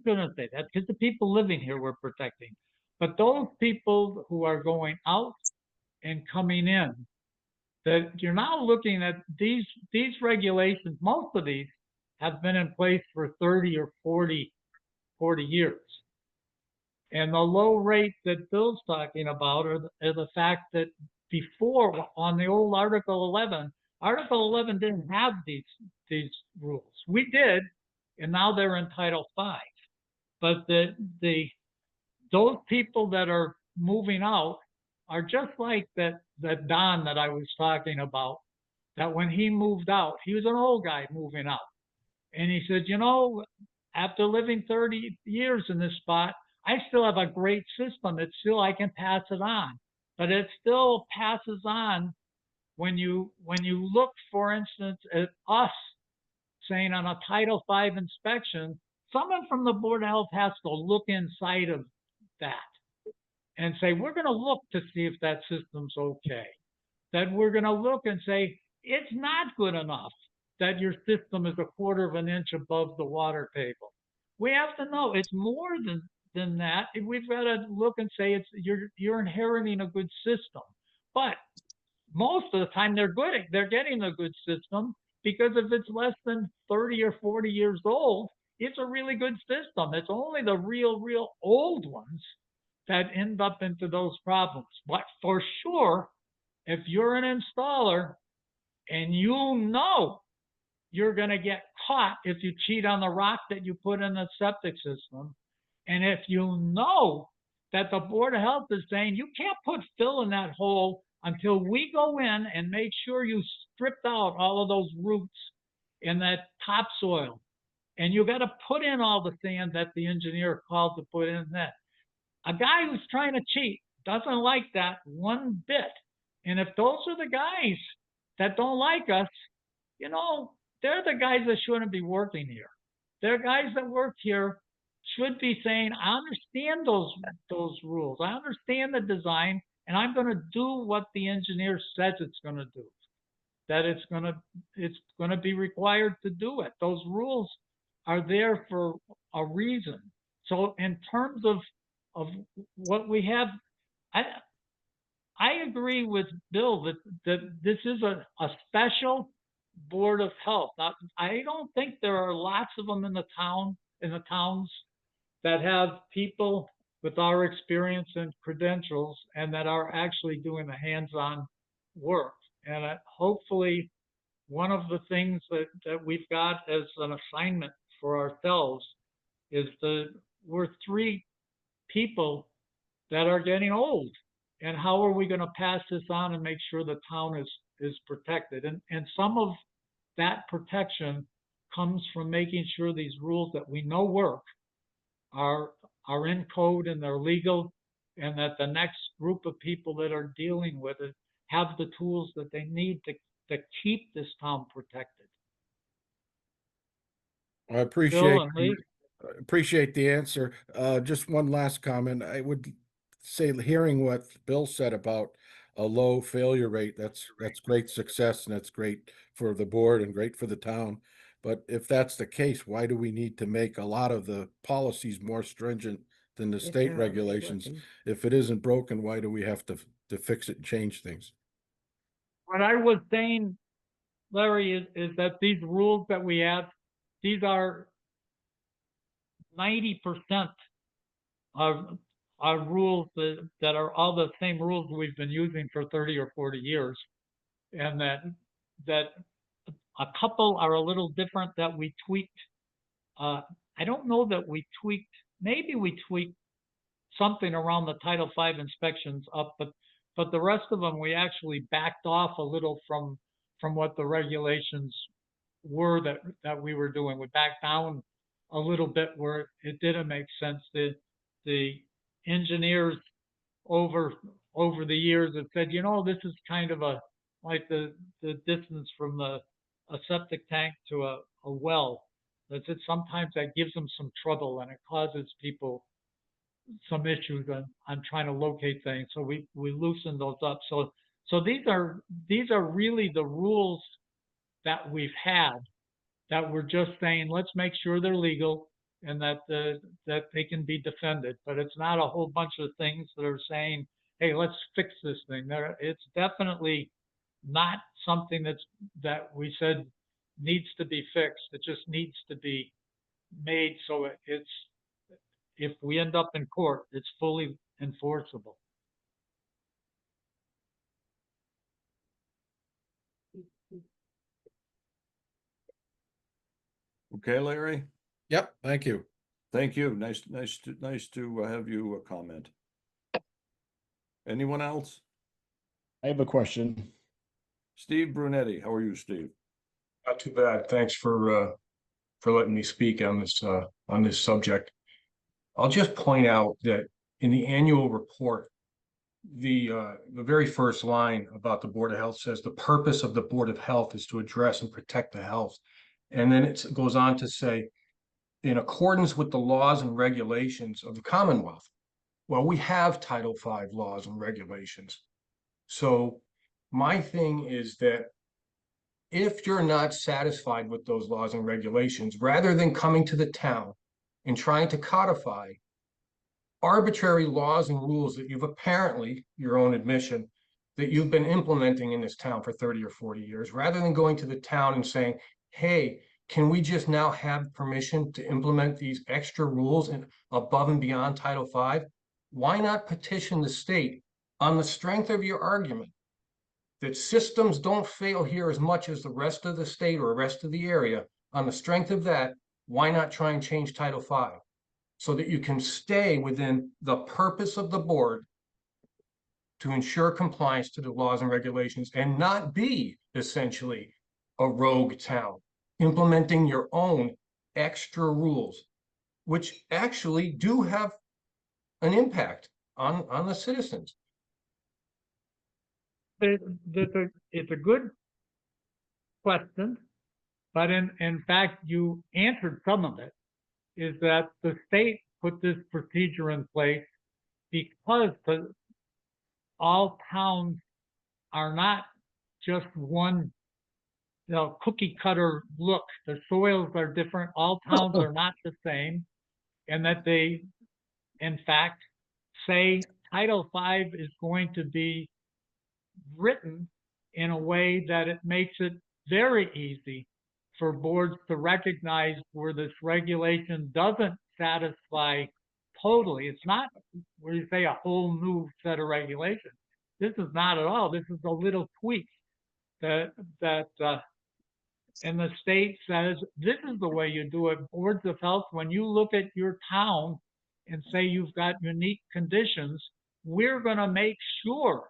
shouldn't say that, because the people living here we're protecting. But those people who are going out and coming in, that you're now looking at these regulations, most of these have been in place for 30 or 40 years. And the low rate that Bill's talking about are the fact that before, on the old Article 11 didn't have these rules. We did, and now they're in Title V. But those people that are moving out are just like that Don that I was talking about, that when he moved out, he was an old guy moving out. And he said, you know, after living 30 years in this spot, I still have a great system. It's still, I can pass it on. But it still passes on when you look, for instance, at us saying on a Title V inspection, someone from the Board of Health has to look inside of that and say, we're going to look to see if that system's okay. That we're going to look and say, it's not good enough that your system is 1/4 of an inch above the water table. We have to know it's more than that. We've got to look and say you're inheriting a good system. But most of the time they're getting a good system, because if it's less than 30 or 40 years old, it's a really good system. It's only the real old ones that end up into those problems. But for sure, if you're an installer and you know you're going to get caught if you cheat on the rock that you put in the septic system, and if you know that the Board of Health is saying you can't put fill in that hole until we go in and make sure you stripped out all of those roots in that topsoil, and you got to put in all the sand that the engineer called to put in that. A guy who's trying to cheat doesn't like that one bit. And if those are the guys that don't like us, you know, they're the guys that shouldn't be working here. They're guys that work here should be saying, I understand those rules. I understand the design, and I'm going to do what the engineer says it's going to do. That it's going to be required to do it. Those rules are there for a reason. So in terms of what we have, I agree with Bill that this is a special Board of Health. Now, I don't think there are lots of them in the towns that have people with our experience and credentials and that are actually doing the hands-on work. And hopefully one of the things that we've got as an assignment for ourselves is we're 3 people that are getting old. And how are we going to pass this on and make sure the town is protected? And some of that protection comes from making sure these rules that we know work are in code and they're legal, and that the next group of people that are dealing with it have the tools that they need to keep this town protected. I appreciate the answer. Just one last comment. I would say, hearing what Bill said about a low failure rate, that's great success, and that's great for the board and great for the town. But if that's the case, why do we need to make a lot of the policies more stringent than the state regulations? If it isn't broken, why do we have to fix it and change things? What I was saying, Larry, is that these rules that we have, these are 90% of our rules that are all the same rules we've been using for 30 or 40 years. And that a couple are a little different that we tweaked. I don't know that we tweaked, maybe we tweaked something around the Title V inspections up, but the rest of them, we actually backed off a little from what the regulations were that we were doing. We backed down a little bit where it didn't make sense. The engineers over the years have said, you know, this is kind of like the distance from a septic tank to a well. That's it. Sometimes that gives them some trouble, and it causes people some issues on trying to locate things. So we loosened those up. So these are really the rules that we've had, that we're just saying, let's make sure they're legal and that they can be defended. But it's not a whole bunch of things that are saying, hey, let's fix this thing. It's definitely not something that we said needs to be fixed. It just needs to be made so it's, if we end up in court, it's fully enforceable. Okay, Larry? Yep, thank you. Thank you. Nice to have you comment. Anyone else? I have a question. Steve Brunetti, how are you, Steve? Not too bad. Thanks for letting me speak on this subject. I'll just point out that in the annual report, the very first line about the Board of Health says the purpose of the Board of Health is to address and protect the health. And then it goes on to say, in accordance with the laws and regulations of the Commonwealth. Well, we have Title V laws and regulations. So my thing is that if you're not satisfied with those laws and regulations, rather than coming to the town and trying to codify arbitrary laws and rules that you've apparently, your own admission, that you've been implementing in this town for 30 or 40 years, rather than going to the town and saying, hey, can we just now have permission to implement these extra rules and above and beyond Title V? Why not petition the state on the strength of your argument that systems don't fail here as much as the rest of the state or the rest of the area? On the strength of that, why not try and change Title V so that you can stay within the purpose of the board to ensure compliance to the laws and regulations and not be essentially a rogue town, implementing your own extra rules, which actually do have an impact on the citizens? It's a good question, but in fact, you answered some of it, is that the state put this procedure in place because all towns are not just one, cookie cutter look. The soils are different. All towns are not the same, and that they, in fact, say Title V is going to be written in a way that it makes it very easy for boards to recognize where this regulation doesn't satisfy totally. It's not where you say a whole new set of regulations. This is not at all. This is a little tweak and the state says, this is the way you do it. Boards of health, when you look at your town and say you've got unique conditions, we're going to make sure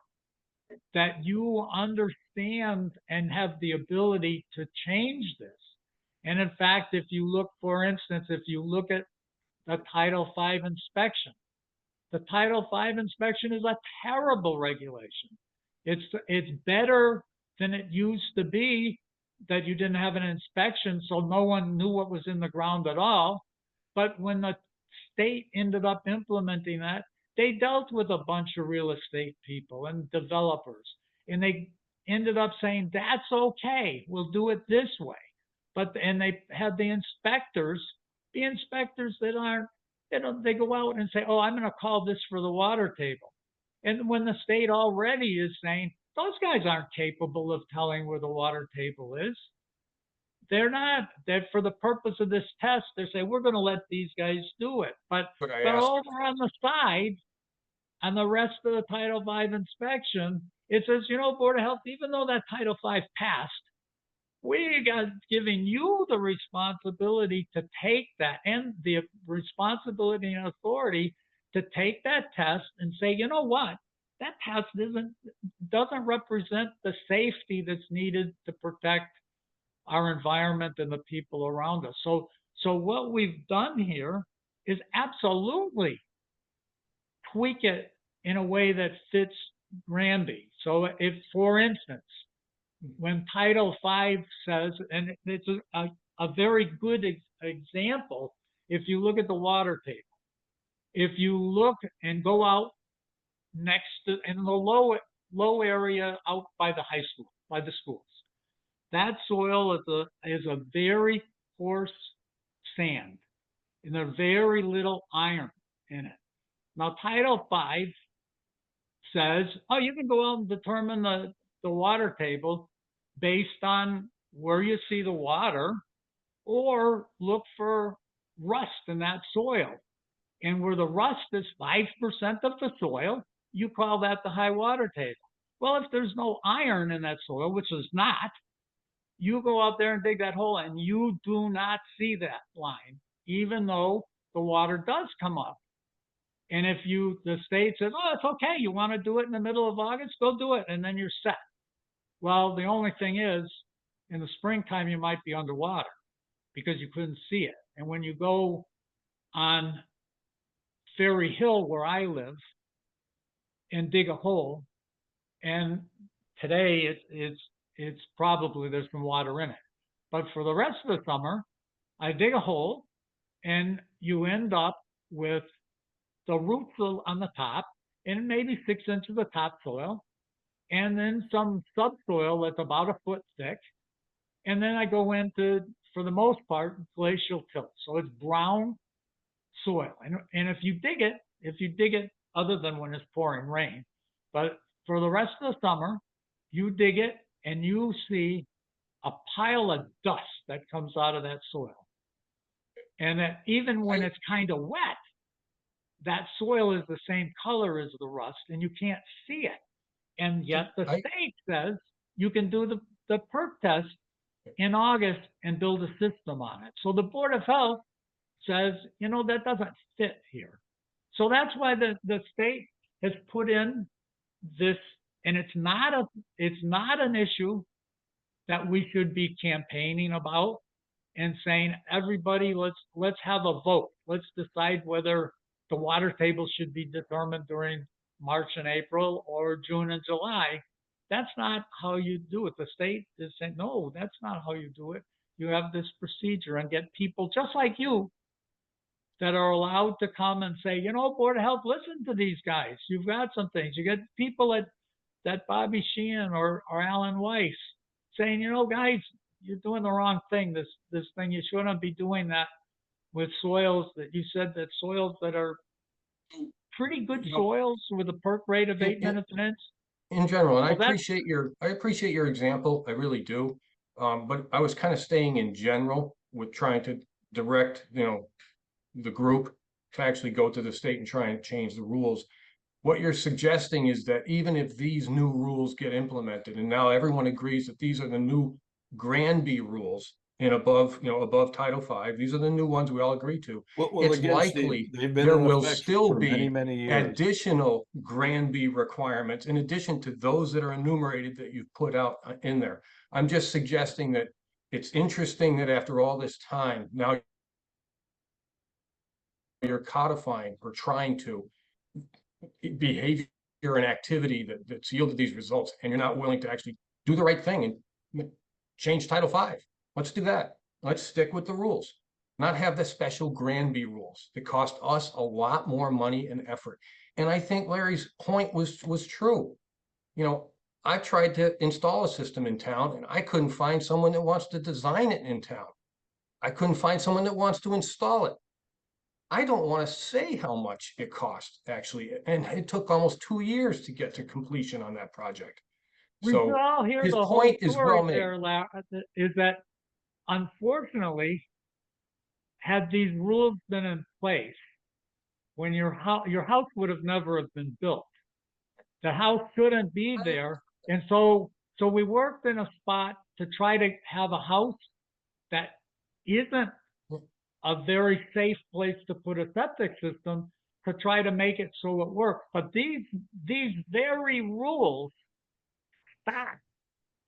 that you understand and have the ability to change this. And in fact, if you look, for instance, if you look at the Title V inspection, the Title V inspection is a terrible regulation. It's better than it used to be, that you didn't have an inspection, so no one knew what was in the ground at all. But when the state ended up implementing that, they dealt with a bunch of real estate people and developers, and they ended up saying, that's okay, we'll do it this way. And they had the inspectors that aren't, they go out and say, oh, I'm going to call this for the water table. And when the state already is saying, those guys aren't capable of telling where the water table is. They're not. That for the purpose of this test, they say, we're going to let these guys do it. But over on the side, on the rest of the Title V inspection, it says, Board of Health, even though that Title V passed, we got giving you the responsibility to take that, and the responsibility and authority to take that test and say, you know what? That test doesn't represent the safety that's needed to protect our environment and the people around us. So what we've done here is absolutely tweak it in a way that fits Granby. So if, for instance, when Title V says, and it's a very good example, if you look at the water table, if you look and go out next to, in the low area out by the high school, by the schools, that soil is a very coarse sand, and there's very little iron in it. Now, Title V says, oh, you can go out and determine the water table based on where you see the water, or look for rust in that soil. And where the rust is 5% of the soil, you call that the high water table. Well, if there's no iron in that soil, which is not, you go out there and dig that hole and you do not see that line, even though the water does come up. And if the state says, oh, it's okay, you want to do it in the middle of August, go do it, and then you're set. Well, the only thing is, in the springtime, you might be underwater because you couldn't see it. And when you go on Ferry Hill, where I live, and dig a hole, and today it's probably there's some water in it. But for the rest of the summer, I dig a hole, and you end up with the roots on the top, and maybe 6 inches of topsoil, and then some subsoil that's about a foot thick. And then I go into, for the most part, glacial till. So it's brown soil. And if you dig it, if you dig it other than when it's pouring rain. But for the rest of the summer, you dig it and you see a pile of dust that comes out of that soil. And that even when it's kind of wet, that soil is the same color as the rust and you can't see it. And yet the state says you can do the perk test in August and build a system on it. So the Board of Health says, you know, that doesn't fit here. So that's why the state has put in this, and it's not an issue that we should be campaigning about and saying, everybody, let's have a vote. Let's decide whether the water table should be determined during March and April or June and July. That's not how you do it. The state is saying, no, that's not how you do it. You have this procedure and get people just like you that are allowed to come and say, you know, Board of Health, listen to these guys. You've got some things. You get people that Bobby Sheehan or Alan Weiss saying, you know, guys, you're doing the wrong thing. This thing, you shouldn't be doing that with soils that you said, that soils that are pretty good soils with a perk rate of 8 minutes an inch. In general, and Well, I appreciate your example, I really do. But I was kind of staying in general with trying to direct, you know, the group to actually go to the state and try and change the rules. What you're suggesting is that even if these new rules get implemented, and now everyone agrees that these are the new Granby rules and above, you know, above Title V, these are the new ones we all agree to. Well, It's again, likely Steve, they've been there in will effect still for be many years. additional Granby requirements in addition to those that are enumerated that you've put out in there. I'm just suggesting that it's interesting that after all this time, now you're codifying or trying to behavior and activity that's yielded these results, and you're not willing to actually do the right thing and change Title V. Let's do that. Let's stick with the rules, not have the special Granby rules that cost us a lot more money and effort. And I think Larry's point was true. You know, I tried to install a system in town and I couldn't find someone that wants to design it in town. I couldn't find someone that wants to install it. I don't want to say how much it cost actually, and it took almost 2 years to get to completion on that project. We So all hear his the whole point is well story made. there, is that unfortunately, had these rules been in place, when your house would have never have been built. The house shouldn't be there. And so we worked in a spot to try to have a house that isn't a very safe place to put a septic system, to try to make it so it works. But these very rules stop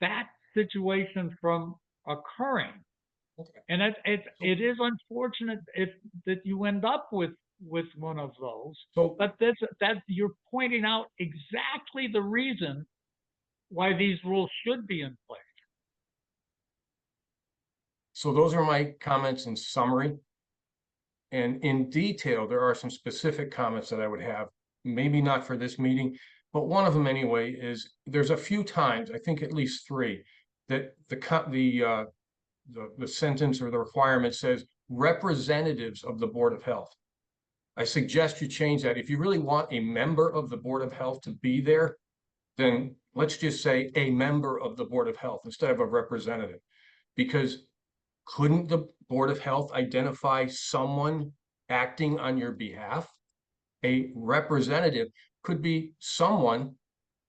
that situation from occurring. And it is unfortunate that you end up with one of those. So, But that's you're pointing out exactly the reason why these rules should be in place. so those are my comments in summary. And in detail, there are some specific comments that I would have, maybe not for this meeting, but one of them anyway is there's a few times, I think at least 3, that the sentence or the requirement says representatives of the Board of Health. I suggest you change that. If you really want a member of the Board of Health to be there, then let's just say a member of the Board of Health instead of a representative. Because couldn't the Board of Health identify someone acting on your behalf? A representative could be someone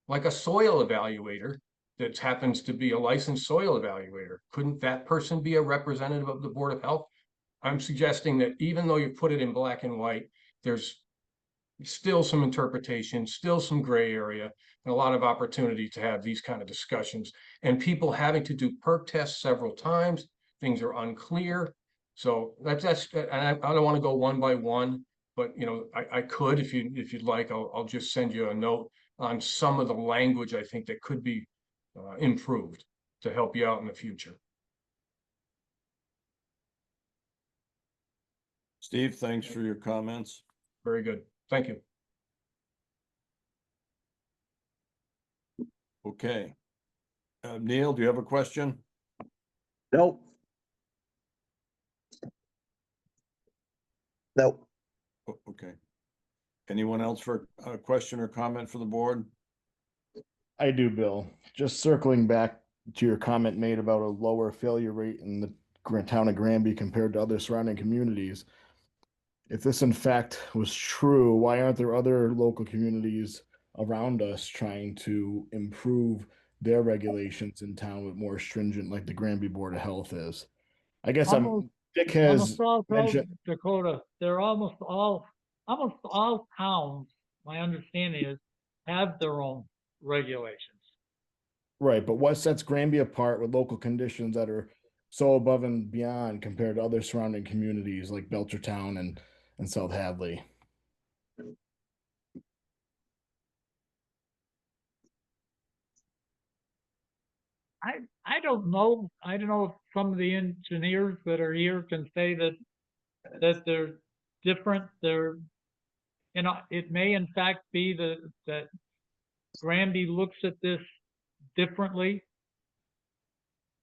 like a soil evaluator that happens to be a licensed soil evaluator. Couldn't that person be a representative of the Board of Health? I'm suggesting that even though you put it in black and white, there's still some interpretation, still some gray area, and a lot of opportunity to have these kind of discussions. And people having to do perk tests several times, things are unclear. So that's and I don't want to go one by one, but you know, I could, if you'd like, I'll just send you a note on some of the language I think that could be improved to help you out in the future. Steve, thanks for your comments. Very good. Thank you. Okay. Neil, do you have a question? Nope. Nope. Okay. Anyone else for a question or comment for the board? I do, Bill. Just circling back to your comment made about a lower failure rate in the town of Granby compared to other surrounding communities. If this in fact was true, why aren't there other local communities around us trying to improve their regulations in town with more stringent, like the Granby Board of Health is? I guess Almost- Dick has Almost all South mentioned, Dakota, they're almost all towns, my understanding is, have their own regulations. right, but what sets Granby apart with local conditions that are so above and beyond compared to other surrounding communities like Belchertown and South Hadley? I don't know. I don't know if some of the engineers that are here can say that they're different. They're, you know, it may in fact be that Granby looks at this differently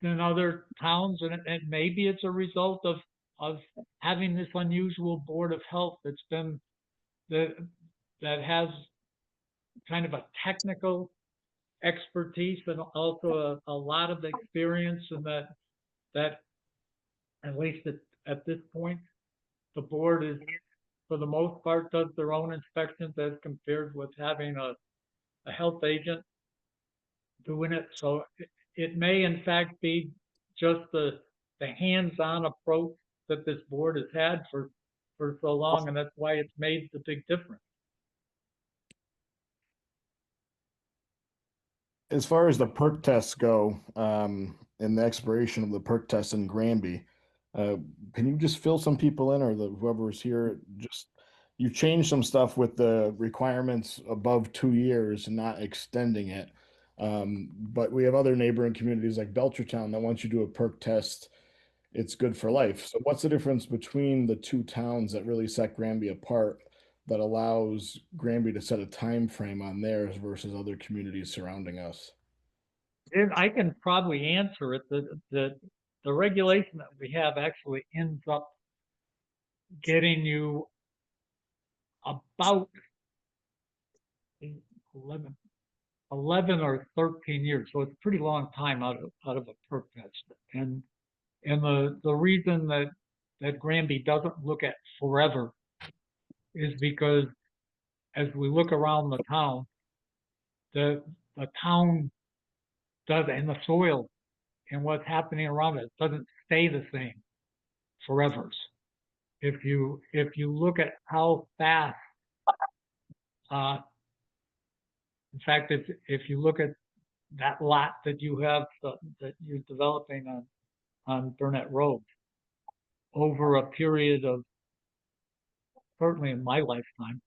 than other towns, and maybe it's a result of having this unusual Board of Health that's been that has kind of a technical expertise and also a lot of experience, and that at least at this point, the board is, for the most part, does their own inspections as compared with having a health agent doing it. So it may in fact be just the hands-on approach that this board has had for so long, and that's why it's made the big difference. As far as the perk tests go, and the expiration of the perk test in Granby, can you just fill some people in, or whoever's here, just you changed some stuff with the requirements above 2 years and not extending it. But we have other neighboring communities like Belchertown that once you do a perk test, it's good for life. So what's the difference between the two towns that really set Granby apart that allows Granby to set a time frame on theirs versus other communities surrounding us? And I can probably answer it. The regulation that we have actually ends up getting you about 11 or 13 years. So it's a pretty long time out of a perk test. And the reason that Granby doesn't look at forever is because as we look around the town, the town does, and the soil and what's happening around it doesn't stay the same forever. If you look at how fast, in fact, if you look at that lot that you have that you're developing on Burnett Road, over a period of, certainly in my lifetime,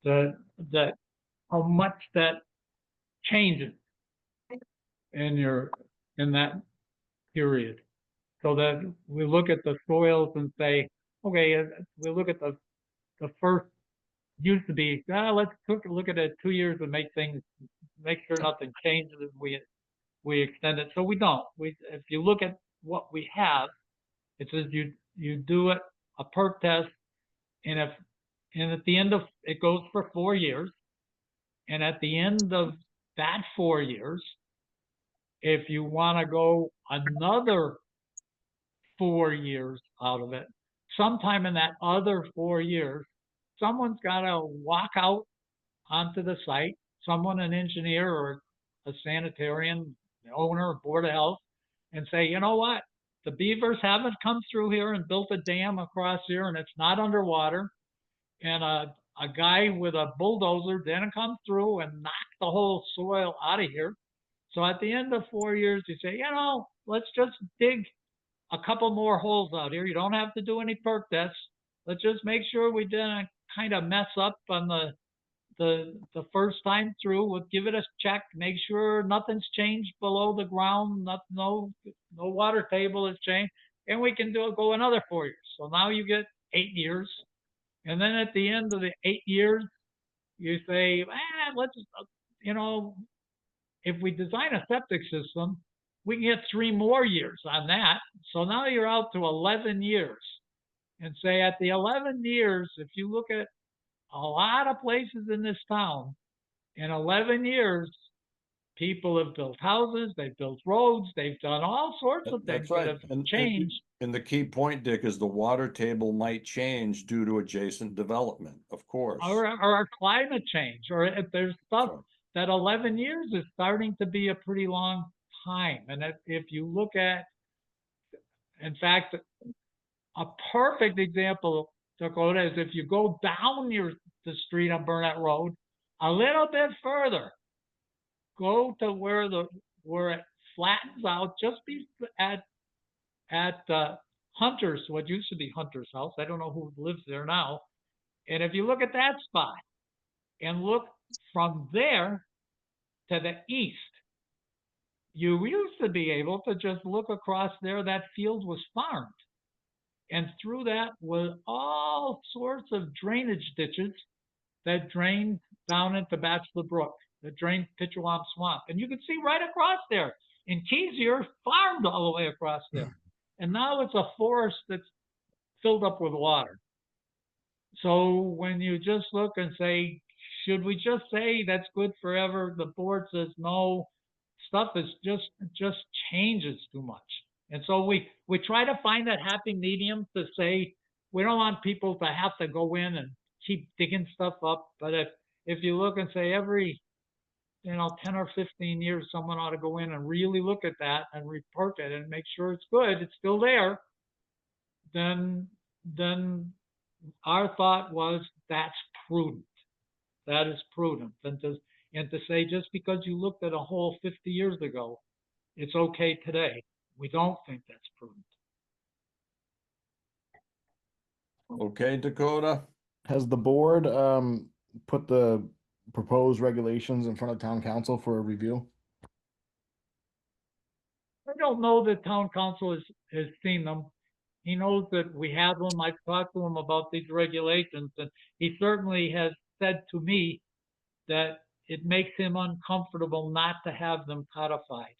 that how much that changes in that period. So that we look at the soils and say, okay, we look at the first, used to be, let's look at it 2 years and make sure nothing changes, and we extend it. So we don't. If you look at what we have, it says you do it, a perk test, and at the end of it goes for 4 years, and at the end of that 4 years, if you want to go another 4 years out of it, sometime in that other 4 years, someone's got to walk out onto the site, an engineer or a sanitarian, the owner, Board of Health, and say, you know what? The beavers haven't come through here and built a dam across here, and it's not underwater. And a guy with a bulldozer didn't come through and knock the whole soil out of here. So at the end of 4 years, you say, you know, let's just dig a couple more holes out here. You don't have to do any perk tests. Let's just make sure we didn't kind of mess up on the first time through. We'll give it a check, make sure nothing's changed below the ground, no water table has changed, and we can go another 4 years. So now you get 8 years. And then at the end of the 8 years, you say, let's, you know, if we design a septic system, we can get 3 more years on that. So now you're out to 11 years. And say at the 11 years, if you look at a lot of places in this town, in 11 years, people have built houses, they've built roads, they've done all sorts of things That's that right. have And changed. and the key point, Dick, is the water table might change due to adjacent development, of course. Or climate change, or if there's stuff Sure. that 11 years is starting to be a pretty long time. And if you look at, in fact, a perfect example, Dakota, is if you go down the street on Burnett Road a little bit further, go to where it flattens out, just be at Hunter's, what used to be Hunter's house. I don't know who lives there now. And if you look at that spot and look from there to the east, you used to be able to just look across there. That field was farmed. And through that was all sorts of drainage ditches that drained down into Bachelor Brook, that drained Pitchawam Swamp. And you can see right across there. And Kezier farmed all the way across there. And now it's a forest that's filled up with water. So when you just look and say, should we just say that's good forever? The board says no, stuff is just changes too much. And so we try to find that happy medium to say, we don't want people to have to go in and keep digging stuff up. But if you look and say every 10 or 15 years, someone ought to go in and really look at that and report it and make sure it's good, it's still there, then our thought was that's prudent. That is prudent. And to say just because you looked at a hole 50 years ago, it's okay today. We don't think that's prudent. Okay, Dakota? Has the board put the proposed regulations in front of town council for a review? I don't know that town council has seen them. He knows that we have them. I've talked to him about these regulations, and he certainly has said to me that it makes him uncomfortable not to have them codified.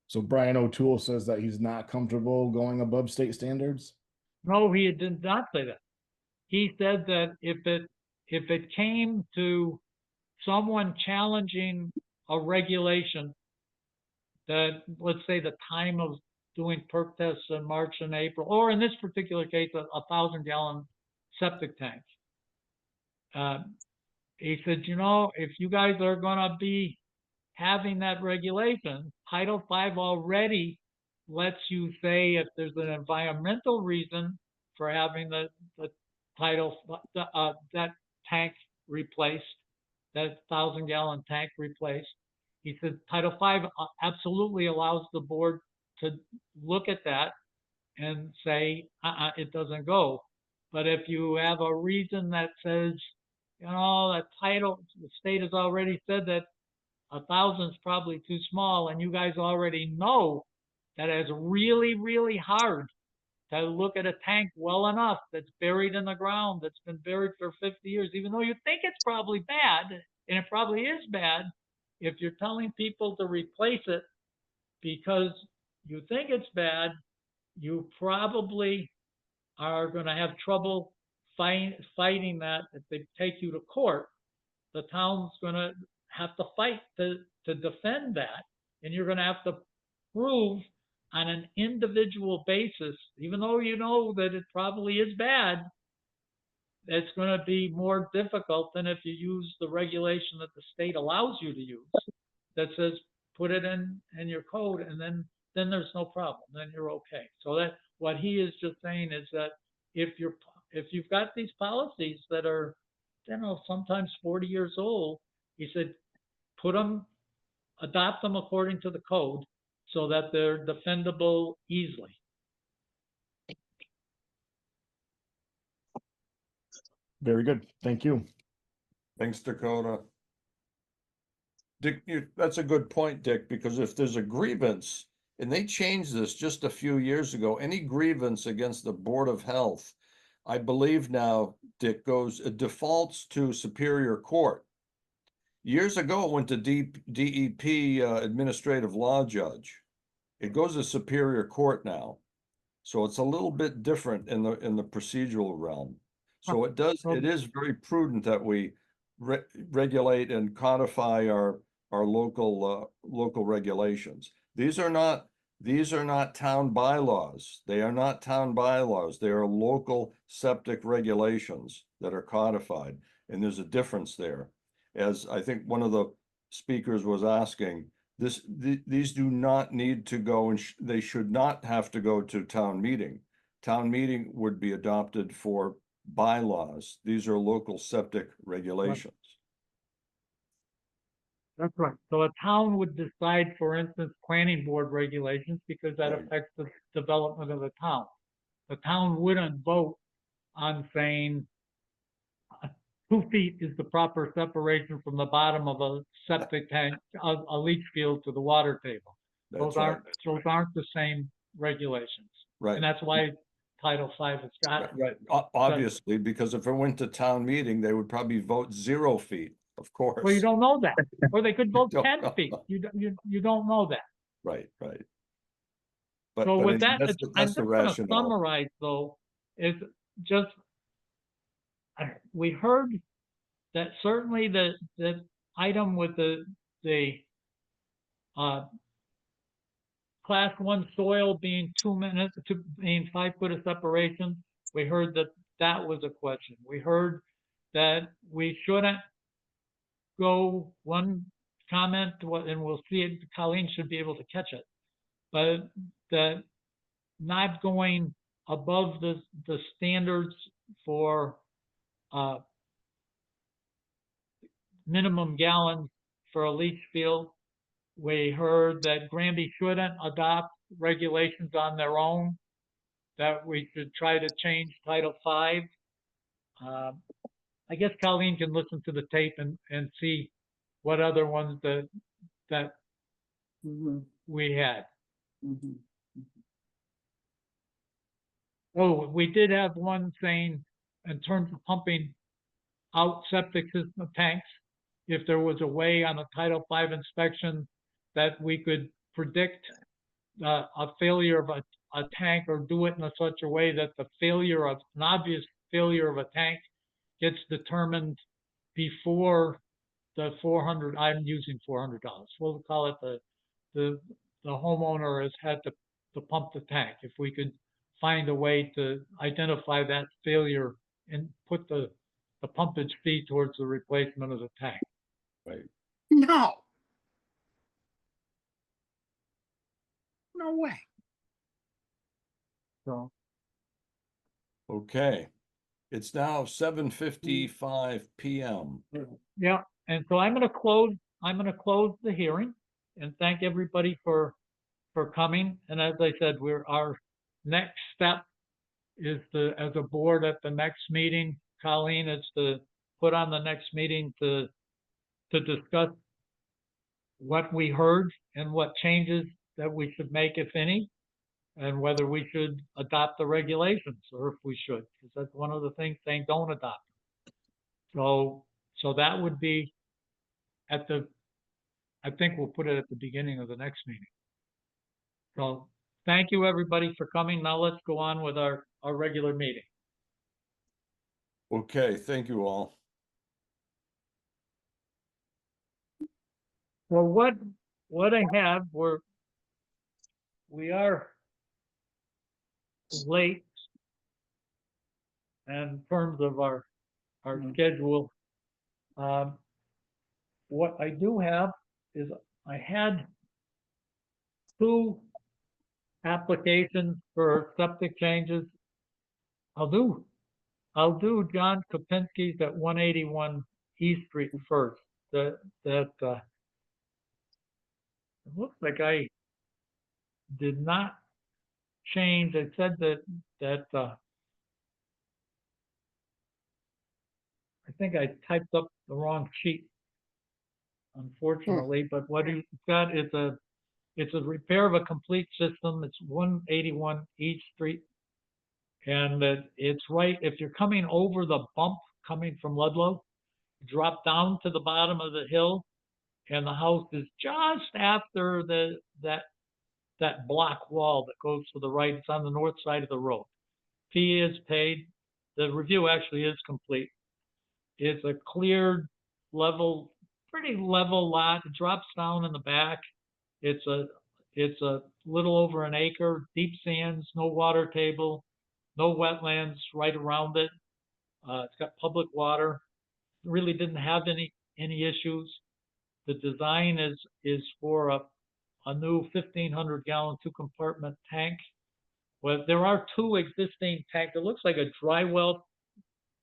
So Brian O'Toole says that he's not comfortable going above state standards? No, he did not say that. He said that if it came to someone challenging a regulation, that, let's say, the time of doing perk tests in March and April, or in this particular case, a 1,000-gallon septic tank. He said, if you guys are going to be having that regulation, Title V already lets you say if there's an environmental reason for having the that tank replaced, that 1,000-gallon tank replaced. He said Title V absolutely allows the board to look at that and say, it doesn't go. But if you have a reason that says, the state has already said that 1,000 is probably too small, and you guys already know that it's really, really hard to look at a tank well enough that's buried in the ground, that's been buried for 50 years, even though you think it's probably bad, and it probably is bad. If you're telling people to replace it because you think it's bad, you probably are going to have trouble fighting that. If they take you to court, the town's going to have to fight to defend that, and you're going to have to prove on an individual basis, even though you know that it probably is bad, it's going to be more difficult than if you use the regulation that the state allows you to use, that says put it in your code, and then there's no problem, then you're okay. So that what he is just saying is that if you've got these policies that are, sometimes 40 years old, he said, adopt them according to the code so that they're defendable easily. Very good. Thank you. Thanks, Dakota. Dick, that's a good point, Dick, because if there's a grievance, and they changed this just a few years ago, any grievance against the Board of Health, I believe now, Dick, it defaults to Superior Court. Years ago, it went to DEP administrative law judge. It goes to Superior Court now. So it's a little bit different in the procedural realm. So it is very prudent that we regulate and codify our local regulations. These are not town bylaws. They are not town bylaws. They are local septic regulations that are codified. And there's a difference there. As I think one of the speakers was asking, these do not need to go, and they should not have to go to town meeting. Town meeting would be adopted for bylaws. These are local septic regulations. That's right. So a town would decide, for instance, planning board regulations, because that Right. affects the development of the town. The town wouldn't vote on saying 2 feet is the proper separation from the bottom of a septic tank, a leach field to the water table. That's Those aren't the same regulations. right. And that's why Title V has got. Right. Obviously, because if it went to town meeting, they would probably vote 0 feet, of course. Well, you don't know that. Or they could vote don't 10 know. feet. You don't know that. Right. So But with that, that's I'm the just gonna rationale. summarize though, is just, we heard that certainly the item with the class 1 soil being 2 minutes, being 5 foot of separation, we heard that was a question. We heard that we shouldn't go, one comment, and we'll see it, Colleen should be able to catch it, but that not going above the standards for minimum gallons for a leach field. We heard that Granby shouldn't adopt regulations on their own, that we should try to change Title V. I guess Colleen can listen to the tape and see what other ones that we had. Oh, we did have one saying, in terms of pumping out septic system tanks, if there was a way on a Title V inspection that we could predict a failure of a tank, or do it in such a way that an obvious failure of a tank gets determined before the I'm using $400. We'll call it the homeowner has had to pump the tank. If we could find a way to identify that failure and put the pumpage fee towards the replacement of the tank. Right. No. No way. So, Okay. It's now 7:55 PM. yeah, and so I'm gonna close the hearing and thank everybody for coming. And as I said, our next step is as a board at the next meeting, Colleen, is to put on the next meeting to discuss what we heard and what changes that we should make, if any, and whether we should adopt the regulations, or if we should, because that's one of the things saying don't adopt. So that would be I think we'll put it at the beginning of the next meeting. So thank you, everybody, for coming. Now let's go on with our regular meeting. Okay, thank you all. Well, what I have, we are late in terms of our schedule. What I do have is I had 2 applications for septic changes. I'll do John Kopinski's at 181 East Street first. It looks like I did not change. I said that I think I typed up the wrong sheet, unfortunately. But what he's got is it's a repair of a complete system. It's 181 East Street, and it's right, if you're coming over the bump coming from Ludlow, drop down to the bottom of the hill, and the house is just after that that block wall that goes to the right. It's on the north side of the road. Fee is paid. The review actually is complete. It's a cleared, level, pretty level lot. It drops down in the back. It's a little over an acre, deep sands, no water table, no wetlands right around it. It's got public water. Really didn't have any issues. The design is for a new 1,500 gallon 2-compartment tank. Well, there are 2 existing tanks. It looks like a dry well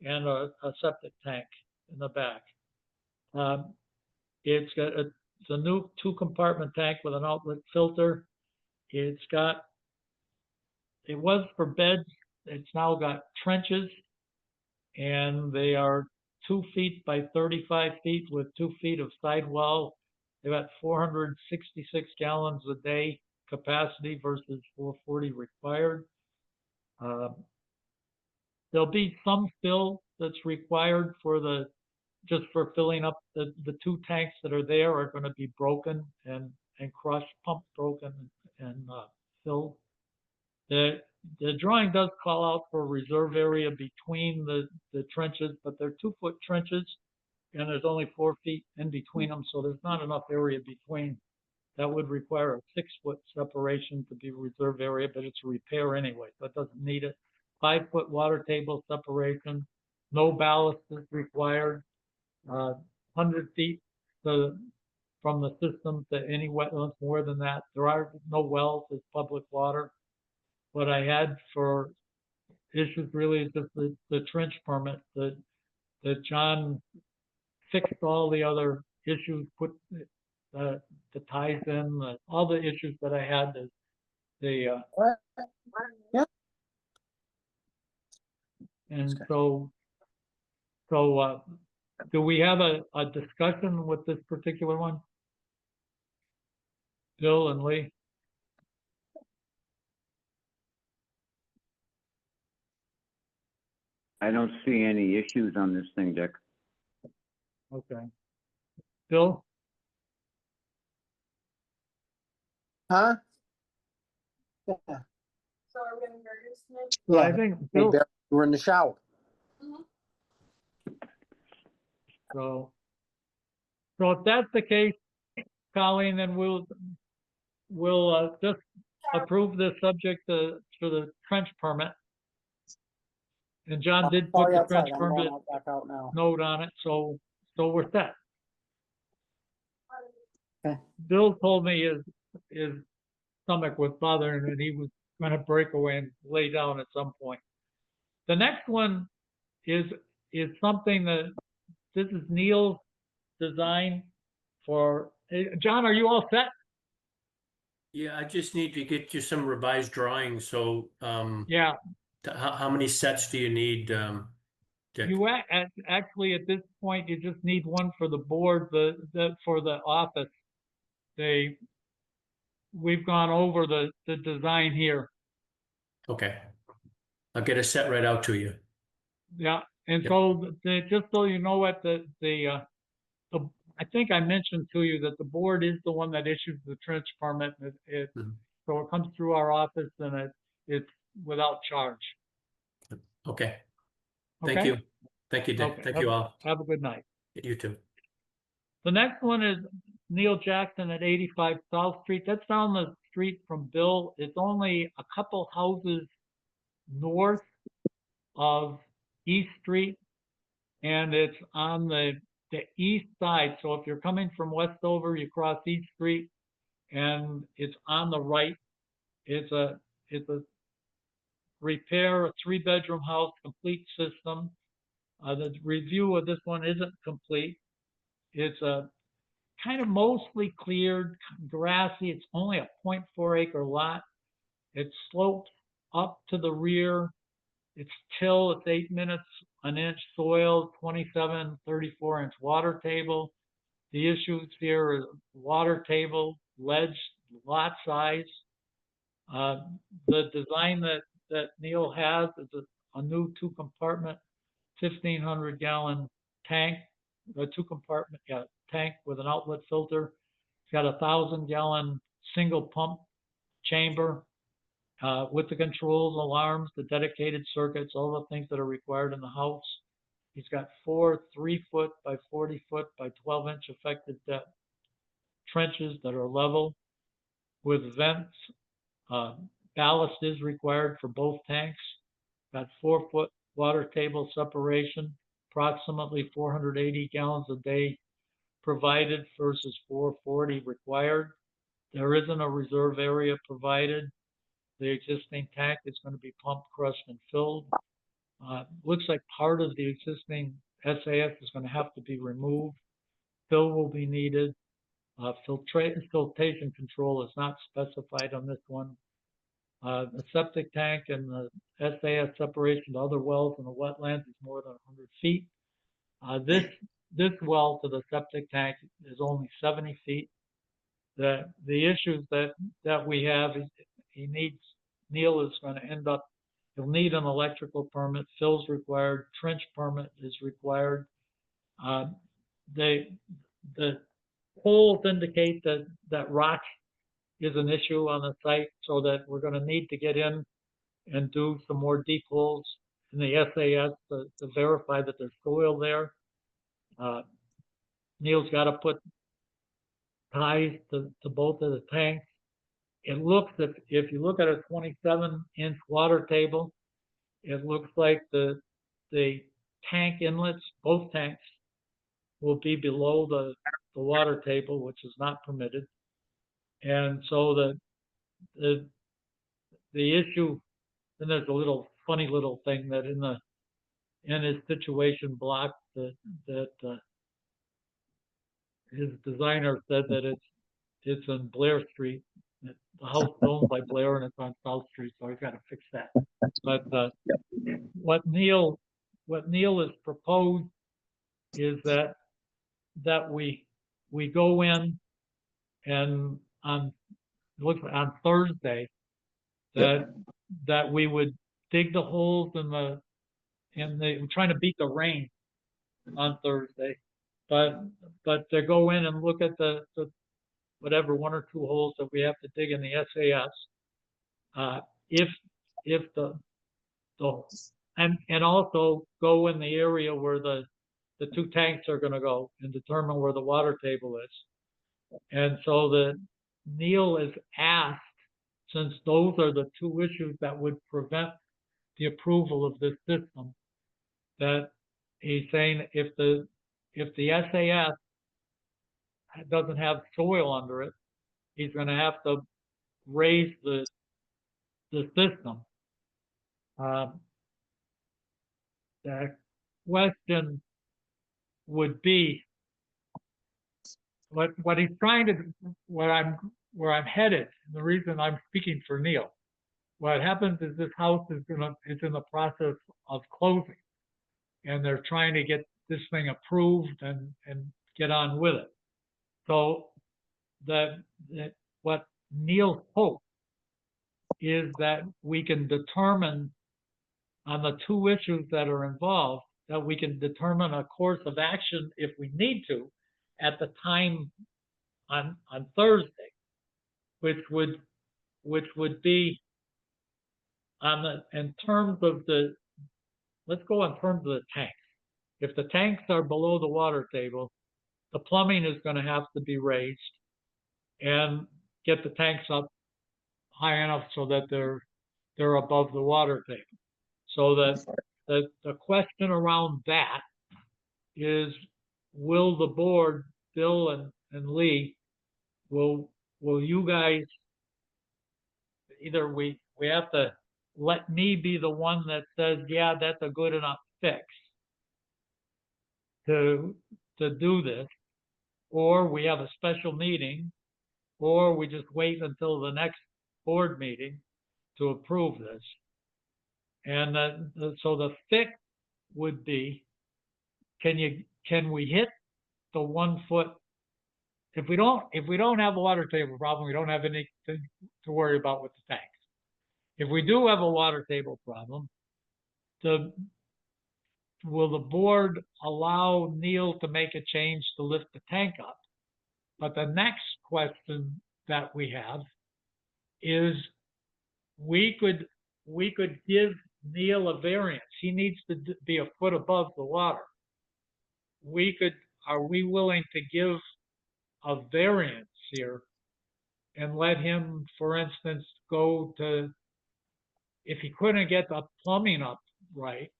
and a septic tank in the back. It's a new 2-compartment tank with an outlet filter. It was for beds. It's now got trenches, and they are 2 feet by 35 feet with 2 feet of sidewall. They've got 466 gallons a day capacity versus 440 required. There'll be some fill that's required just for filling up the 2 tanks that are there are going to be broken and crushed, pump broken and filled. The drawing does call out for a reserve area between the trenches, but they're 2-foot trenches, and there's only 4 feet in between them, so there's not enough area between. That would require a 6-foot separation to be reserve area, but it's a repair anyway, so it doesn't need it. 5-foot water table separation, no ballast is required. 100 feet from the system to any wetlands. More than that, there are no wells as public water. What I had for issues really is just the trench permit that John fixed all the other issues, put the ties in, all the issues that I had. And so do we have a discussion with this particular one? Bill and Lee? I don't see any issues on this thing, Dick. Okay. Bill? Huh? Yeah. So are we gonna hear this tonight? Well, Yeah. I think Hey, Bill, Barry, we're in the shower. so if that's the case, Colleen, then we'll just approve the subject to the trench permit. And John did put Sorry, the outside. trench I'm permit going out back out now. note on it, so we're set. Okay. Bill told me his stomach was bothering him and he was gonna break away and lay down at some point. The next one is something that, this is Neil's design for, John, are you all set? Yeah, I just need to get you some revised drawings, so, Yeah, how many sets do you need, Dick? you actually, at this point, you just need one for the board, for the office. We've gone over the design here. Okay. I'll get a set right out to you. Yeah, and Yep. so just so you know what I think I mentioned to you that the board is the one that issues the trench permit. Mhm. So it comes through our office and it's without charge. Okay. Thank Okay? you. Thank you, Dick. Okay, Thank you all. Have a good night. You too. The next one is Neil Jackson at 85 South Street. That's down the street from Bill. It's only a couple houses north of East Street, and it's on the east side. So if you're coming from Westover, you cross East Street, and it's on the right. It's a repair, a 3-bedroom house, complete system. The review of this one isn't complete. It's a kind of mostly cleared, grassy. It's only a 0.4 acre lot. It slopes up to the rear. It's till, it's 8 minutes an inch soil, 27, 34 inch water table. The issues here is water table, ledge, lot size. The design that Neil has is a new 2-compartment, 1,500 gallon tank, a 2-compartment tank with an outlet filter. It's got a 1,000 gallon single pump chamber with the controls, alarms, the dedicated circuits, all the things that are required in the house. He's got 4 3-foot by 40-foot by 12-inch effective depth trenches that are level with vents. Ballast is required for both tanks. Got 4-foot water table separation, approximately 480 gallons a day provided versus 440 required. There isn't a reserve area provided. The existing tank is going to be pumped, crushed, and filled. Looks like part of the existing SAS is going to have to be removed. Fill will be needed. Filtration control is not specified on this one. The septic tank and the SAS separation to other wells in the wetlands is more than 100 feet. This well to the septic tank is only 70 feet. The issues that we have is Neil is going to end up, he'll need an electrical permit, fill's required, trench permit is required. The holes indicate that rock is an issue on the site, so that we're going to need to get in and do some more deep holes in the SAS to verify that there's soil there. Neil's got to put ties to both of the tanks. It looks, if you look at a 27-inch water table, it looks like the tank inlets, both tanks, will be below the water table, which is not permitted. And so the issue, and there's a little funny little thing that in his situation block that his designer said that it's on Blair Street. The house is owned by Blair and it's on South Street, so he's got to fix that. But what Neil has proposed is that we go in and on Thursday that we would dig the holes we're trying to beat the rain on Thursday, but to go in and look at the whatever 1 or 2 holes that we have to dig in the SAS, if and also go in the area where the 2 tanks are going to go and determine where the water table is. And so Neil is asked, since those are the 2 issues that would prevent the approval of this system, that he's saying if the SAS doesn't have soil under it, he's going to have to raise the system. The question would be what he's trying to, where I'm headed. The reason I'm speaking for Neil, what happens is this house is in the process of closing, and they're trying to get this thing approved and get on with it. So what Neil hopes is that we can determine on the 2 issues that are involved, that we can determine a course of action if we need to at the time on Thursday, which would be in terms of let's go in terms of the tanks. If the tanks are below the water table, the plumbing is going to have to be raised and get the tanks up high enough so that they're above the water table. So that the question around that is, will the board, Bill and Lee, will you guys, either we have to let me be the one that says, yeah, that's a good enough fix to do this, or we have a special meeting, or we just wait until the next board meeting to approve this. And so the fix would be, can we hit the 1 foot? If we don't have a water table problem, we don't have anything to worry about with the tanks. If we do have a water table problem, will the board allow Neil to make a change to lift the tank up? But the next question that we have is we could give Neil a variance. He needs to be a foot above the water. Are we willing to give a variance here and let him, for instance, go to, if he couldn't get the plumbing up right,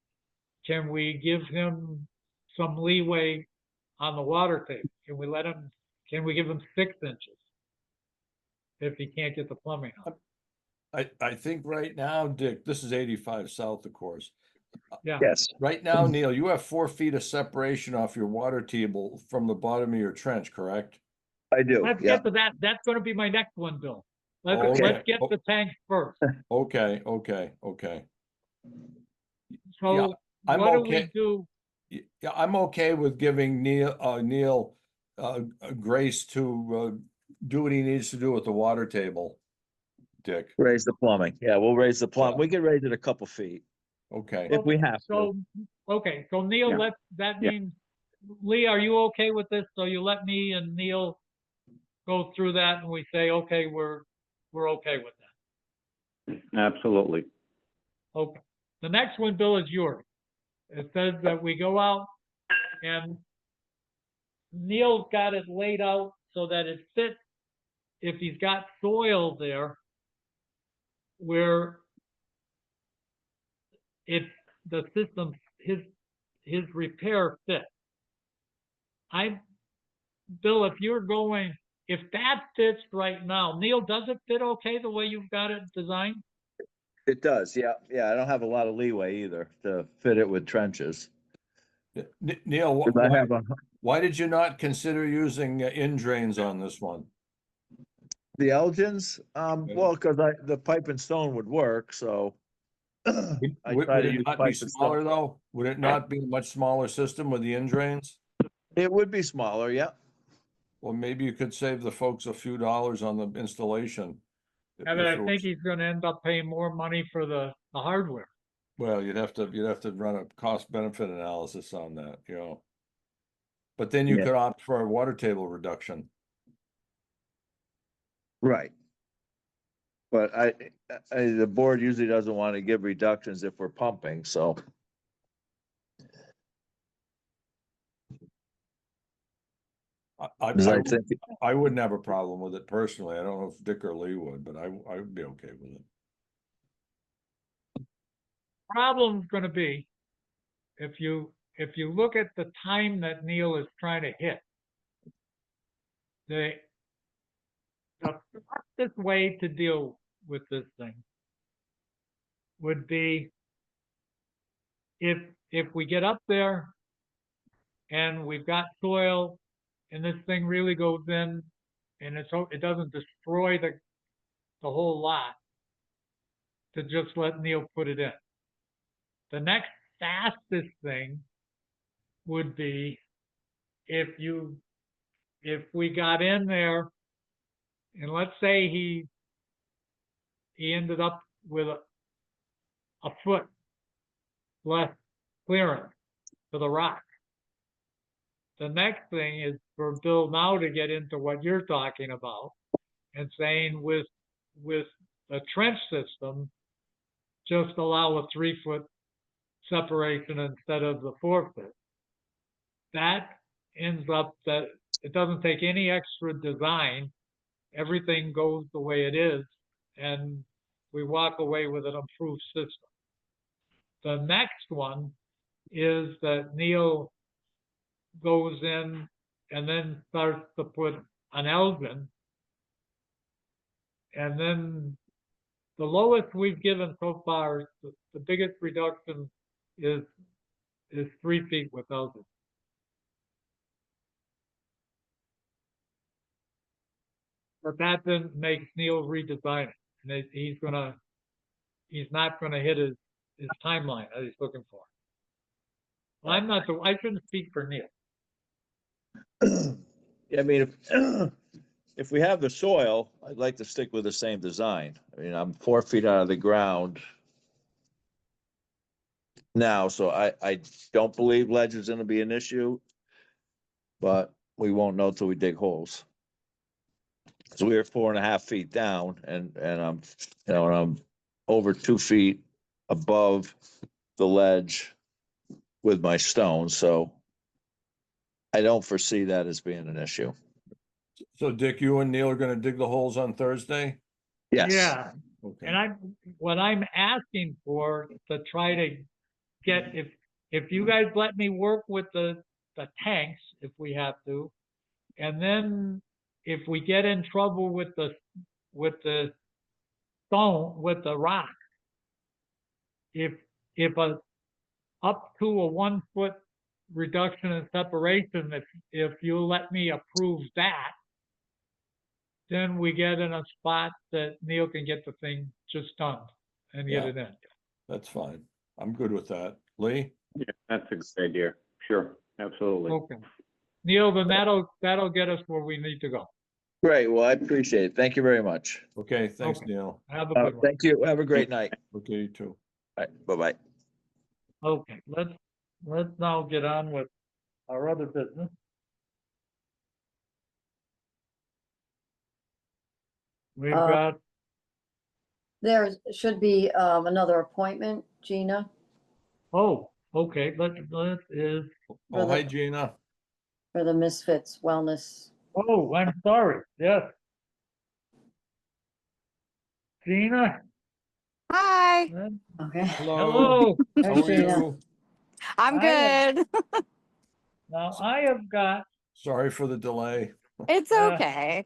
can we give him some leeway on the water table? Can we give him 6 inches if he can't get the plumbing up? I think right now, Dick, this is 85 South, of course. Yeah. Yes. Right now, Neil, you have 4 feet of separation off your water table from the bottom of your trench, correct? I do. Let's get to that. That's going to be my next one, Bill. Let's Okay. get the tank first. Okay. So I'm what do okay. we do? Yeah, I'm okay with giving Neil grace to do what he needs to do with the water table. Dick. Raise the plumbing. Yeah, we'll raise the plumb. Yeah. We can raise it a couple feet Okay. if we have to. So, okay, so Neil, Yeah. that Yeah. means, Lee, are you okay with this? So you let me and Neil go through that and we say, okay, we're okay with that. Absolutely. Okay. The next one, Bill, is yours. It says that we go out and Neil's got it laid out so that it fits. If he's got soil there, where the system, his repair fits. Bill, if that fits right now, Neil, does it fit okay the way you've got it designed? It does, yeah. Yeah, I don't have a lot of leeway either to fit it with trenches. Neil, 'Cause I have why did you not consider using in-drains on this one? the Elgins, well, because the pipe and stone would work, so. I Would try to it use not pipe be and smaller stone. though? Would it not be a much smaller system with the in-drains? It would be smaller, yeah. Well, maybe you could save the folks a few dollars on the installation. I mean, I think he's gonna end up paying more money for the hardware. Well, you'd have to run a cost benefit analysis on that, you know. But then you Yeah. could opt for a water table reduction. Right. But the board usually doesn't want to give reductions if we're pumping, so. I wouldn't have a problem with it personally. I don't know if Dick or Lee would, but I would be okay with it. Problem's gonna be, if you look at the time that Neil is trying to hit, the fastest way to deal with this thing would be if we get up there and we've got soil and this thing really goes in and it doesn't destroy the whole lot, to just let Neil put it in. The next fastest thing would be if we got in there and let's say he ended up with a foot less clearance to the rock. The next thing is for Bill now to get into what you're talking about and saying with a trench system, just allow a 3-foot separation instead of the 4-foot. That ends up that it doesn't take any extra design. Everything goes the way it is, and we walk away with an improved system. The next one is that Neil goes in and then starts to put an Elgin, and then the lowest we've given so far, the biggest reduction is 3 feet with Elgin. But that then makes Neil redesign it. And he's not gonna hit his timeline that he's looking for. Well, I shouldn't speak for Neil. I mean, if we have the soil, I'd like to stick with the same design. I mean, I'm 4 feet out of the ground now, so I don't believe ledge is gonna be an issue, but we won't know till we dig holes. Cause we were 4.5 feet down and I'm, and I'm over 2 feet above the ledge with my stone, so I don't foresee that as being an issue. So Dick, you and Neil are gonna dig the holes on Thursday? Yes. Yeah, Okay. and what I'm asking for to try to get, if you guys let me work with the tanks, if we have to, and then if we get in trouble with the stone, with the rock, if up to a 1 foot reduction in separation, if you let me approve that, then we get in a spot that Neil can get the thing just done and get Yeah. it in. That's fine. I'm good with that. Lee? Yeah, that's a good idea. Sure, absolutely. Okay. Neil, then that'll get us where we need to go. Great. Well, I appreciate it. Thank you very much. Okay, thanks, Okay. Neil. Have a good one. Thank you. Have a great night. Okay, you too. All right. Bye-bye. Okay, let's now get on with our other business. We've got, There should be another appointment, Gina, oh, okay, let is, Oh, hi, Gina. for the Misfits Wellness. oh, I'm sorry, yes. Gina? Hi, Okay. Hello. Hello. How There's are Gina. you? I'm I have- good. Now, I have got, Sorry for the delay. It's okay.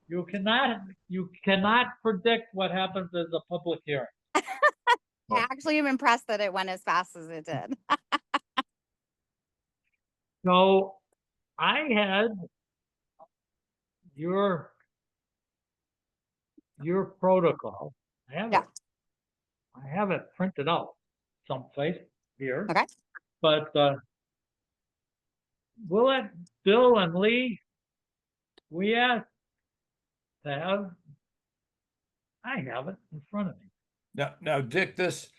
you cannot predict what happens as a public hearing. I actually am impressed that it went as fast as it did. So I had your protocol. I have it printed out someplace here. Okay. But we'll let Bill and Lee, we asked to have, I have it in front of me. Now, Dick, this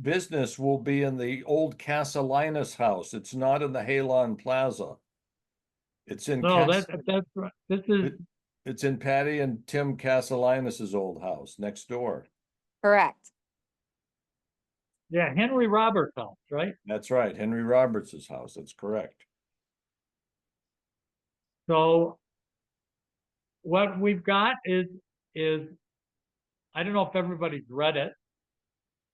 business will be in the old Castellinas house. It's not in the Halon Plaza. It's in No, that's right. This is, it's in Patty and Tim Castellinas's old house next door. Correct. yeah, Henry Roberts' house, right? That's right, Henry Roberts's house. That's correct. So what we've got is I don't know if everybody's read it,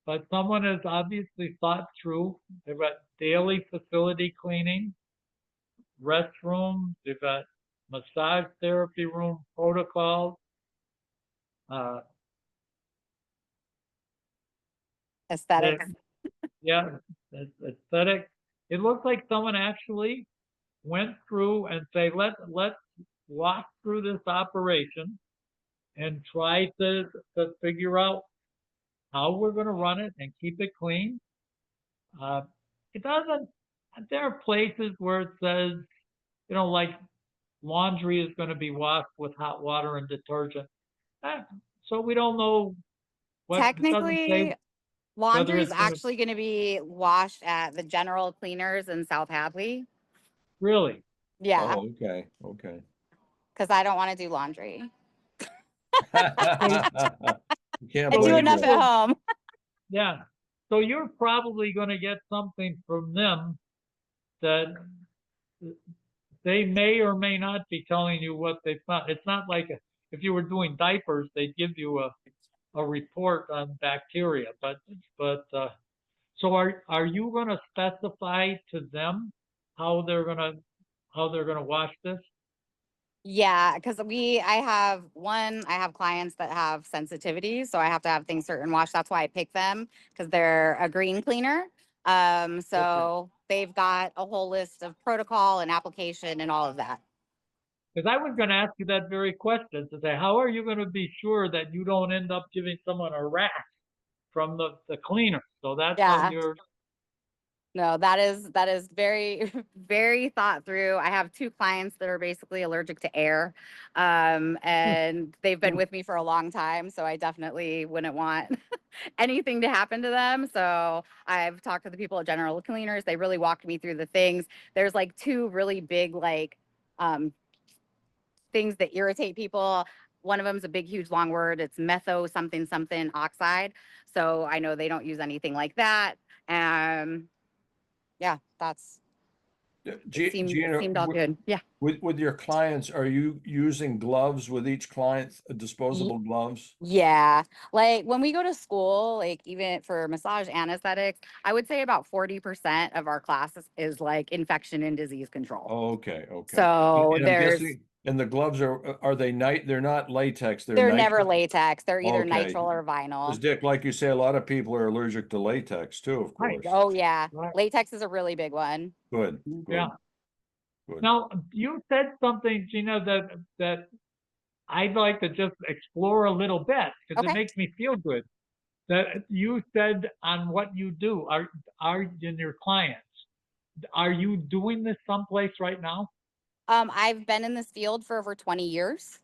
but someone has obviously thought through. They've got daily facility cleaning, restrooms, they've got massage therapy room protocols, Aesthetics. yeah, aesthetic. It looks like someone actually went through and say, let's walk through this operation and try to figure out how we're going to run it and keep it clean. It doesn't, there are places where it says, you know, like laundry is going to be washed with hot water and detergent. So we don't know what, Technically, laundry is it's gonna- actually going to be washed at the General Cleaners in South Hadley. really. Yeah, Oh, okay, okay. because I don't want to do laundry. You I can't do blame enough you. at home. Yeah. So you're probably going to get something from them that they may or may not be telling you what they found. It's not like if you were doing diapers, they'd give you a report on bacteria. So are you going to specify to them how they're going to wash this? Yeah, because I have clients that have sensitivities, so I have to have things certain washed. That's why I pick them, because they're a green cleaner. So they've got a whole list of protocol and application and all of that. Because I was going to ask you that very question to say, how are you going to be sure that you don't end up giving someone a rash from the cleaner? So that's Yeah. what you're. No, that is very, very thought through. I have 2 clients that are basically allergic to air. And they've been with me for a long time. So I definitely wouldn't want anything to happen to them. So I've talked to the people at General Cleaners. They really walked me through the things. There's like 2 really big, like, things that irritate people. One of them's a big, huge, long word. It's metho something something oxide. So I know they don't use anything like that. Yeah, that's it Gina, seemed all good. Yeah. with your clients, are you using gloves with each client, disposable gloves? Yeah. Like when we go to school, like even for massage anesthetics, I would say about 40% of our classes is like infection and disease control. Oh, okay, okay. So And I'm there's guessing, and the gloves are they they're not latex, they're never nitrile? latex. They're either Okay. nitrile or 'Cause vinyl. Dick, like you say, a lot of people are allergic to latex too, of Right. course. Oh yeah. Right. Latex is a really big one. Good, Yeah. good. Now, you said something, Gina, that I'd like to just explore a little bit because it Okay. makes me feel good. That you said on what you do are in your clients. Are you doing this someplace right now? I've been in this field for over 20 years.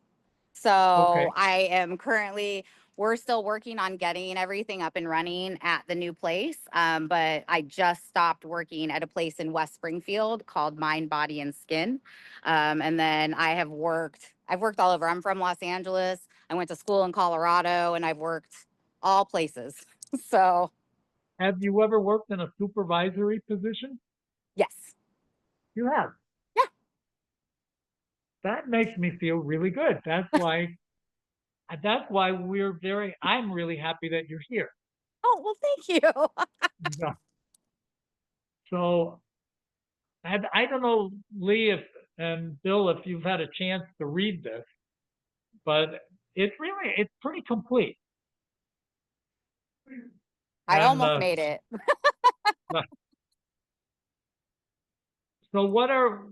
So Okay. I am currently, we're still working on getting everything up and running at the new place. But I just stopped working at a place in West Springfield called Mind, Body, and Skin. And then I've worked all over. I'm from Los Angeles. I went to school in Colorado and I've worked all places. So Have you ever worked in a supervisory position? yes. You have. Yeah. That makes me feel really good. That's why I'm really happy that you're here. Oh, well, thank you. Yeah. So, I don't know, Lee and Bill, if you've had a chance to read this, but it's pretty complete. I And, almost made it. so what are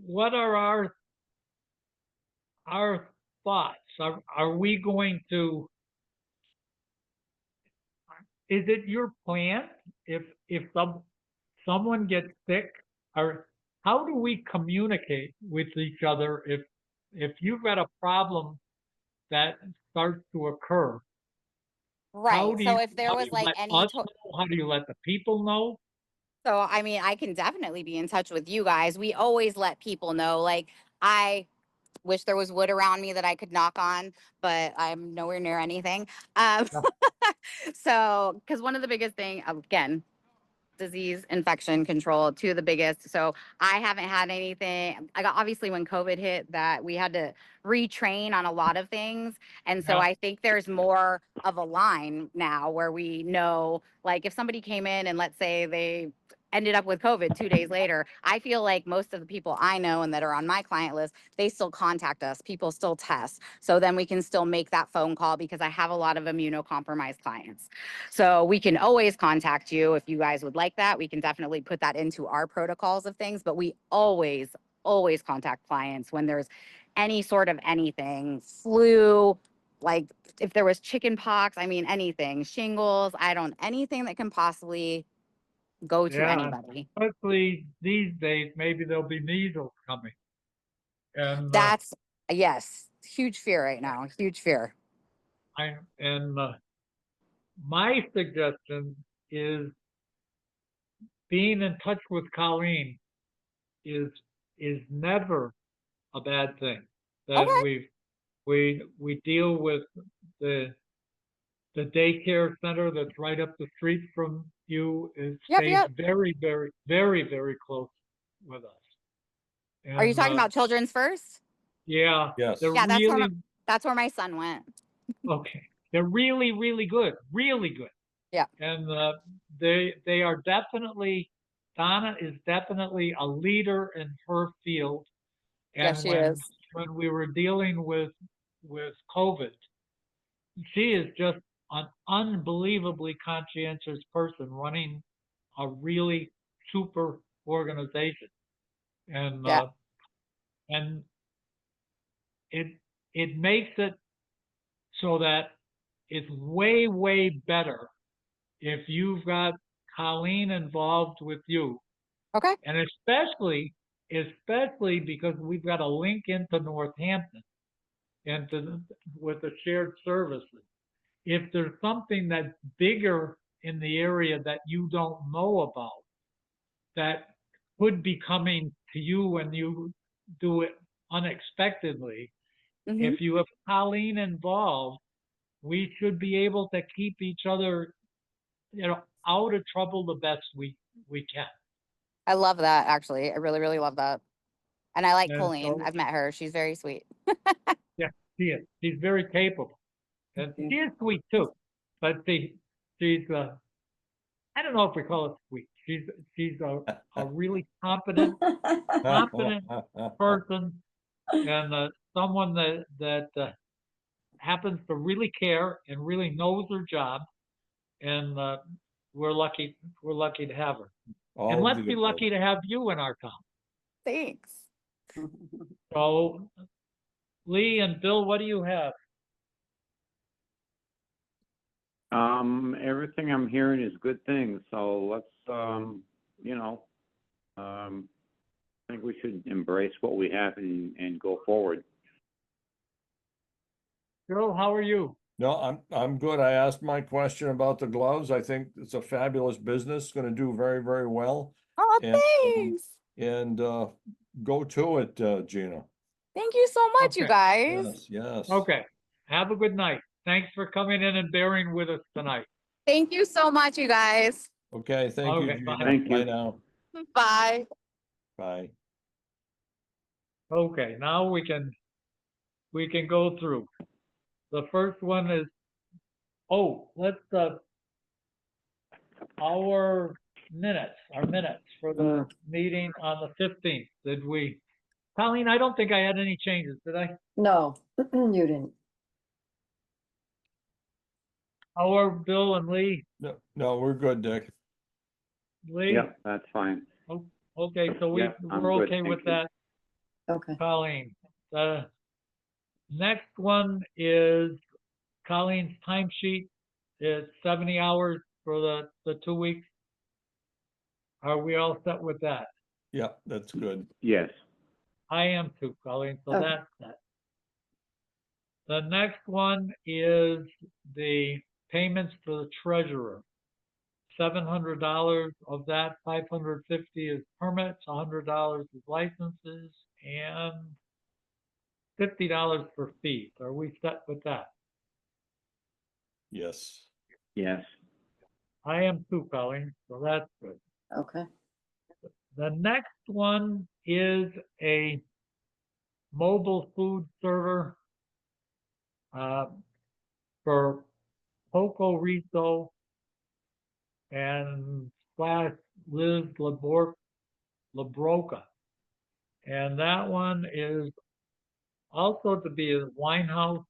our thoughts? Are we going to, is it your plan if someone gets sick, or how do we communicate with each other if you've got a problem that starts to occur? Right. So if there How do was you like let any us know? How do you let the people know? So, I mean, I can definitely be in touch with you guys. We always let people know. Like, I wish there was wood around me that I could knock on, but I'm nowhere near anything. Yeah. So, because one of the biggest thing, again, disease, infection control, two of the biggest. So I haven't had anything. I got obviously when COVID hit that we had to retrain on a lot of things. And so Yeah. I think there's more of a line now where we know, like if somebody came in and let's say they ended up with COVID 2 days later, I feel like most of the people I know and that are on my client list, they still contact us. People still test. So then we can still make that phone call because I have a lot of immunocompromised clients. So we can always contact you if you guys would like that. We can definitely put that into our protocols of things, but we always contact clients when there's any sort of anything, flu, like if there was chicken pox, I mean, anything, shingles, anything that can possibly go to Yeah. anybody. Especially these days, maybe there'll be measles coming. And That's, yes, huge fear right now, huge fear. My suggestion is being in touch with Colleen is never a bad thing. That Okay. we deal with the daycare center that's right up the street from you is stays very, very, very, very close with us. Are you And, talking about Children's First? Yeah. Yes. They're Yeah, that's where really my son went. okay. They're really, really good. Really good. Yeah. And they are definitely, Donna is definitely a leader in her field. And Yes, she is. when we were dealing with COVID, she is just an unbelievably conscientious person running a really super organization. And Yeah. and it makes it so that it's way, way better if you've got Colleen involved with you. Okay. And especially because we've got a link into Northampton and with the shared services. If there's something that's bigger in the area that you don't know about, that could be coming to you when you do it unexpectedly, Mhm. if you have Colleen involved, we should be able to keep each other, out of trouble the best we can. I love that, actually. I really, really love that. And I like And Colleen. so- I've met her. She's very sweet. Yeah, she is. She's very capable. And she is sweet too. But she's I don't know if we call it sweet. She's a really competent person and someone that happens to really care and really knows her job. And we're lucky to have her. All And of let's the be above. lucky to have you in our town. Thanks. So Lee and Bill, what do you have? Everything I'm hearing is good things, so let's, I think we should embrace what we have and go forward. Bill, how are you? No, I'm good. I asked my question about the gloves. I think it's a fabulous business, gonna do very, very well. Oh, And, thanks. And go to it, Gina. Thank you so much, you Okay. guys. Yes, yes. Okay. Have a good night. Thanks for coming in and bearing with us tonight. Thank you so much, you guys. Okay, thank you, Okay, Gina. bye. Thank Bye you. now. Bye. Bye. Okay, now we can go through. The first one is, let's, our minutes for the meeting on the 15th. Did we, Colleen, I don't think I had any changes, did I? No, you didn't. How are Bill and Lee? No, we're good, Dick. Lee? Yep, that's fine. Okay, so Yeah, I'm we're good, okay with thank you. that, Okay. Colleen. The next one is Colleen's timesheet. It's 70 hours for the 2 weeks. Are we all set with that? Yeah, that's good. Yes. I am too, Colleen, so Okay. that's that. The next one is the payments to the treasurer. $700 of that, $550 is permits, $100 is licenses, and $50 for fees. Are we set with that? Yes. Yes. I am too, Colleen, so that's good. Okay. The next one is a mobile food server for Poco Riso and slash Liz Labroca. And that one is also to be a wine house.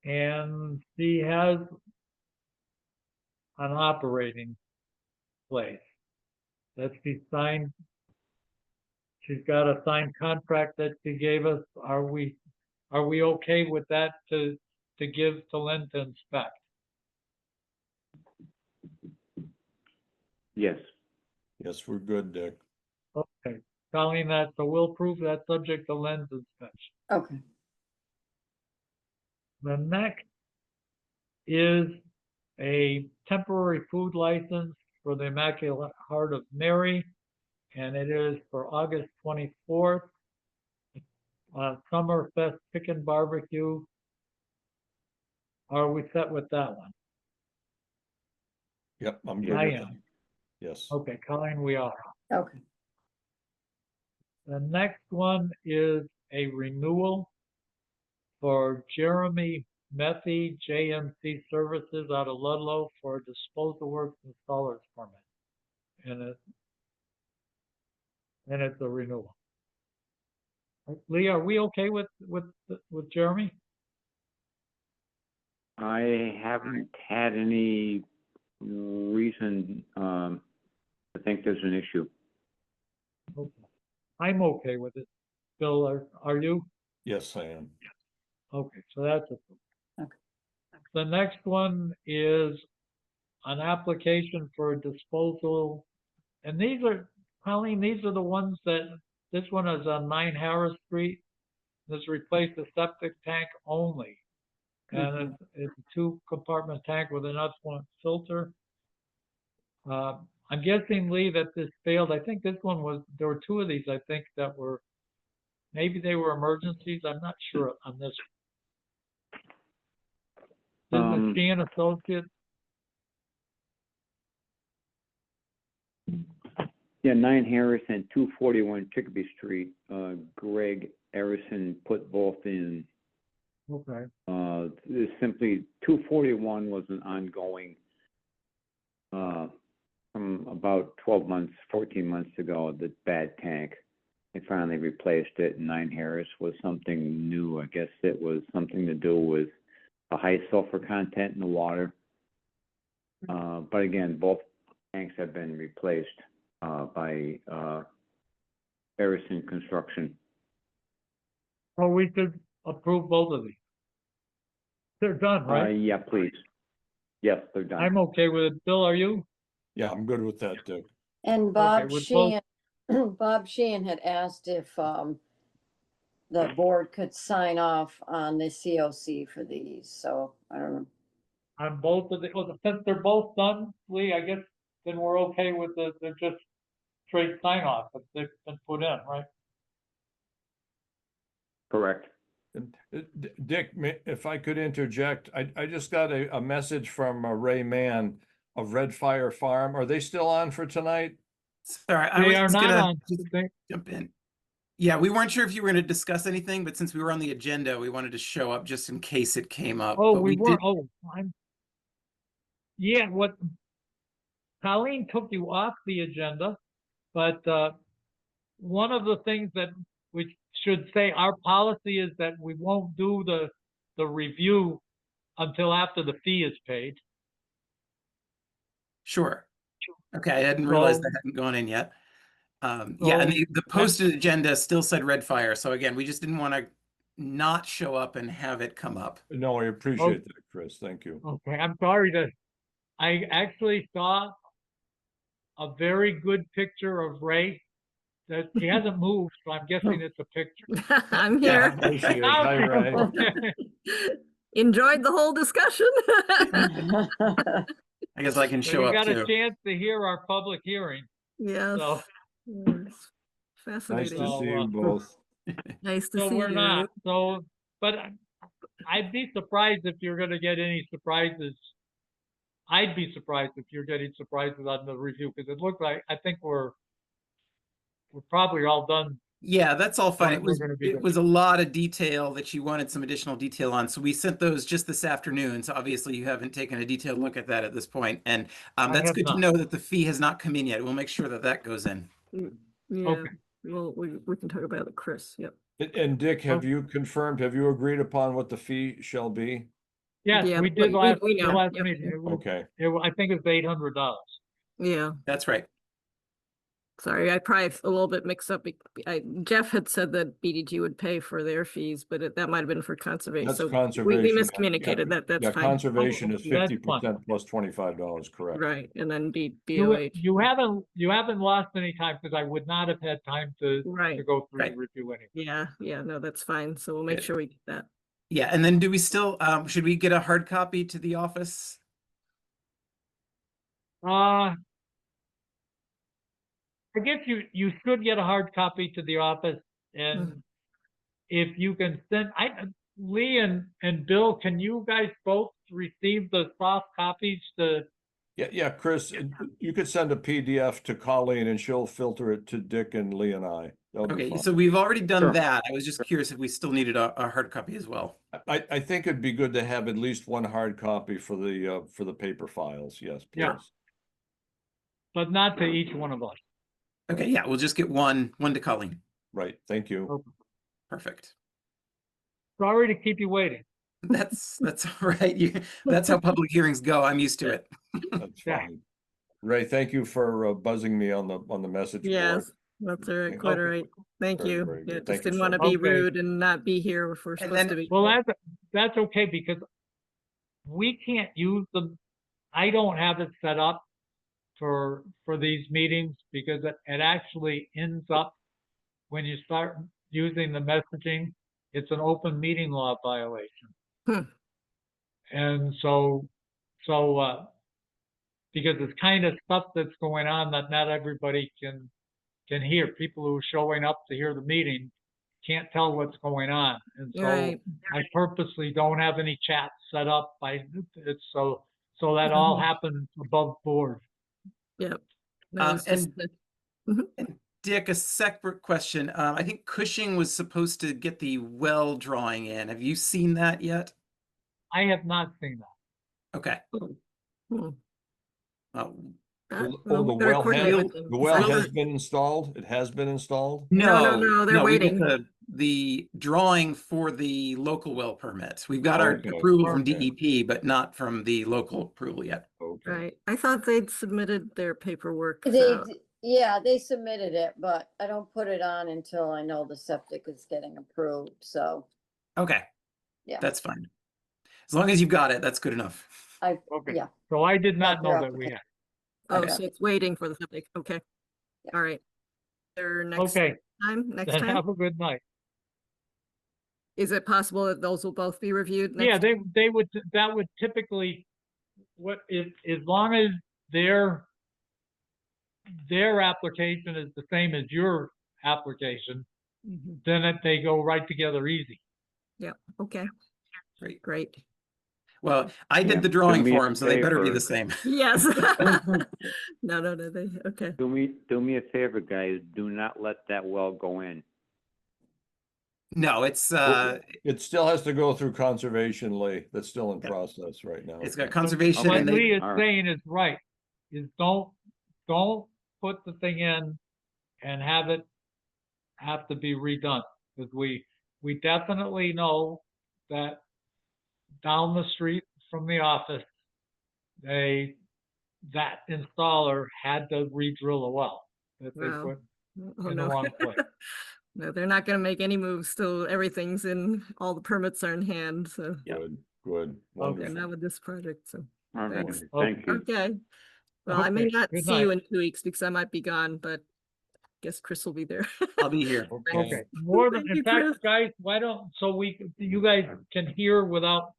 And she has an operating place that she signed. She's got a signed contract that she gave us. Are we okay with that to give to Lynn to inspect? Yes. Yes, we're good, Dick. Okay, Colleen, so we'll prove that subject to Lynn's inspection. Okay. The next is a temporary food license for the Immaculate Heart of Mary, and it is for August 24th. Summerfest Chicken Barbecue. Are we set with that one? Yep, I'm good. I with am. that. Yes. Okay, Colleen, we are. Okay. The next one is a renewal for Jeremy Methy, JMC Services out of Ludlow for a disposal works installer's permit. And it's a renewal. Lee, are we okay with Jeremy? I haven't had any reason to think there's an issue. Okay. I'm okay with it. Bill, are you? Yes, I am. Okay, so that's it. Okay. The next one is an application for a disposal. And these are, Colleen, these are the ones this one is on 9 Harris Street. This replaced the septic tank only. And it's a 2-compartment tank with an effluent filter. I'm guessing, Lee, that this failed. I think this one there were 2 of these, I think, that maybe they were emergencies. I'm not sure on this. Business Sheehan Associates. Yeah, 9 Harris and 241 Chicopee Street. Greg Harrison put both in. Okay. There's simply 241 was an ongoing from about 12 months, 14 months ago, the bad tank. They finally replaced it. 9 Harris was something new. I guess it was something to do with a high sulfur content in the water. But again, both tanks have been replaced by Harrison Construction. Well, we could approve both of these. They're done, right? Yeah, please. Yes, they're done. I'm okay with it. Bill, are you? Yeah, I'm good with that, Dick. And Bob with both- Sheehan, Bob Sheehan had asked if the board could sign off on the COC for these, so I don't know. On both of the, well, since they're both done, Lee, I guess then we're okay with the just straight sign off, but they've been put in, right? Correct. Dick, if I could interject, I just got a message from Ray Mann of Red Fire Farm. Are they still on for tonight? Sorry, I They was are just not gonna on. They- jump in. Yeah, we weren't sure if you were going to discuss anything, but since we were on the agenda, we wanted to show up just in case it came up. Oh, But we were, did- oh, yeah, what, Colleen took you off the agenda, but, one of the things that we should say, our policy is that we won't do the review until after the fee is paid. Sure. Okay, I hadn't realized So- that hadn't gone in yet. Yeah, and the posted agenda still said Red Fire. So again, we just didn't want to not show up and have it come up. No, I appreciate that, Chris. Thank you. Okay, I'm sorry I actually saw a very good picture of Ray. That he hasn't moved, so I'm guessing it's a picture. I'm Yeah, here. there she is. Hi, Ray. Enjoyed the whole discussion. I guess I can So show you up got too. a chance to hear our public hearing. Yes. So, Yes. Nice Fascinating. to see you both. Nice to so see we're you. not. So, but I'd be surprised if you're gonna get any surprises. I'd be surprised if you're getting surprises on the review, because it looks like, I think we're probably all done. Yeah, that's all fine. We're gonna be It good. was a lot of detail that you wanted some additional detail on. So we sent those just this afternoon. So obviously you haven't taken a detailed look at that at this point. And that's have good to not. know that the fee has not come in yet. We'll make sure that that goes in. Yeah. Okay. Well, we can talk about it, Chris. Yep. And Dick, have you confirmed, have you agreed upon what the fee shall be? Yes, Yeah, we did we last, know. the last Yep. meeting. Okay. I think it's $800. Yeah. That's right. Sorry, I probably a little bit mixed up. Jeff had said that BDG would pay for their fees, but that might have been for conservation. That's So conservation. we miscommunicated. That's Yeah, fine. conservation is That's 50% plus $25, correct? Right, and then You BOH. you haven't lost any time, because I would not have had time to Right. go through Right. the review anyway. Yeah, no, that's fine. So we'll make Good. sure we get that. Yeah. And then do we still, should we get a hard copy to the office? I guess you should get a hard copy to the office, and if you can send, Lee and Bill, can you guys both receive the soft copies to? Yeah, Chris, you could send a PDF to Colleen and she'll filter it to Dick and Lee and I. That'll be Okay. fine. So we've already done Sure. that. I was just curious if we still needed a hard copy as well. I think it'd be good to have at least one hard copy for the paper files. Yes, please. Yeah. But not to each one of us. Okay. Yeah. We'll just get one to Colleen. Right. Thank you. Perfect. Sorry to keep you waiting. That's all right. That's how public hearings go. I'm used to it. That's Yeah. fine. Ray, thank you for buzzing me on the message board. Yes, that's all right. Quite all Okay. right. Thank Very, you. very Yeah, good. just Thank you didn't so want to be much. rude and not be here if we're supposed then- to be. Well, that's okay, because we can't use them. I don't have it set up for these meetings, because it actually ends up, when you start using the messaging, it's an open meeting law violation. And so, because it's kind of stuff that's going on that not everybody can hear. People who are showing up to hear the meeting can't tell what's going on. And so Right. I purposely don't have any chats set up. It's so that all happens above board. Yep. No, it's just And Mhm. Dick, a separate question. I think Cushing was supposed to get the well drawing in. Have you seen that yet? I have not seen that. Okay. Hmm. The Well, we better coordinate with them, the 'cause well I has heard- been installed? It has been installed? No, they're we get waiting. the drawing for the local well permit. We've got our Okay, approval from okay. DEP, but not from the local approval yet. Okay. Right. I thought they'd submitted their paperwork. Yeah, they submitted it, but I don't put it on until I know the septic is getting approved, so, Okay, yeah. that's fine. As long as you've got it, that's good enough. Okay. Yeah. So I did not Got know their that we had. Oh, Okay. so it's waiting for the septic. Okay. All right. Their next Okay, time, next then time? have a good night. Is it possible that those will both be reviewed next? Yeah, they would, that would typically, as long as their application is the same as your application, Mhm. then they go right together easy. Yeah, okay. Great. Great. Well, I Yeah, did the do drawing me for a them, so they better be favor. the same. Yes. No, they, okay. Do me a favor, guys. Do not let that well go in. No, it's It still has to go through conservation, Lee. That's still in Yeah. process right now. got conservation What and Lee they, is all right. saying is right, is don't put the thing in and have to be redone. Because we definitely know that down the street from the office, that installer had to re-drill a well that they Wow. put Oh, in the no. wrong place. No, they're not gonna make any moves till everything's in, all the permits are in hand, so Good, good, they're wonderful. not with this project, so. All right. Thanks. Thank you. Okay. Well, I may Okay, not good see you night. in 2 weeks because I might be gone, but guess Chris will be there. I'll be here. Okay, more than, Thank in you, fact, Chris. guys, why don't, you guys can hear without,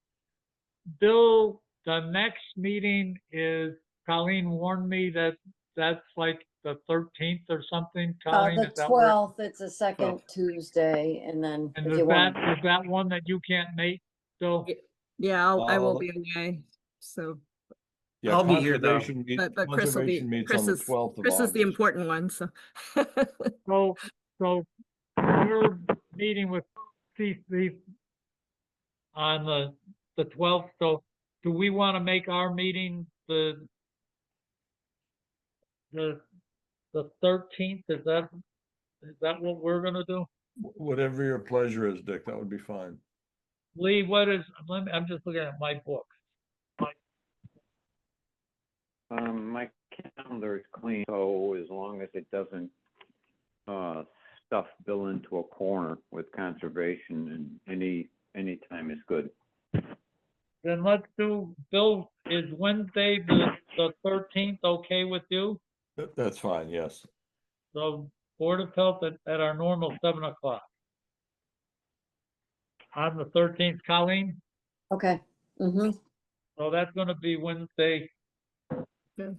Bill, the next meeting is, Colleen warned me that's like the 13th or something, Colleen, The is that where? 12th, it's a second Tuesday, and then And if is you want. is that one that you can't make, Bill? Yeah, I will Uh, be away, so, Yeah, I'll be here, though. conservation meet- but Chris will be, conservation meets Chris on the is, 12th of Chris is the August. important one, so. So we're meeting with CC on the 12th, so do we want to make our meeting the 13th? Is that what we're gonna do? Whatever your pleasure is, Dick, that would be fine. Lee, I'm just looking at my book. My calendar is clean, so as long as it doesn't stuff Bill into a corner with conservation, and any time is good. Then let's do, Bill, is Wednesday, the 13th, okay with you? That's fine, yes. So Board of Health at our normal 7 o'clock. On the 13th, Colleen? Okay. Mm-hmm. So that's gonna be Wednesday. Yeah.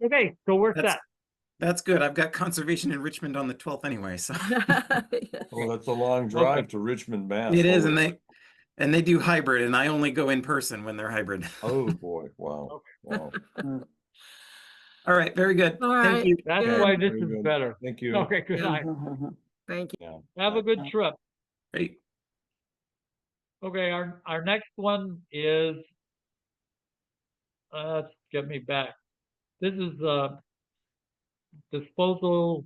Okay, so we're That's- set. That's good. I've got conservation in Richmond on the 12th anyway, so Oh, that's a long drive to Richmond, Mass. it is, Holy- and they do hybrid, and I only go in person when they're hybrid. Oh, boy, wow, wow. All right, very good. All Thank right. you. That's Good. why this Very is good. better. Thank you. Okay, good Yeah. night. Thank you. Yeah. Have a good trip. Great. Okay, our next one is, let's get me back. This is disposal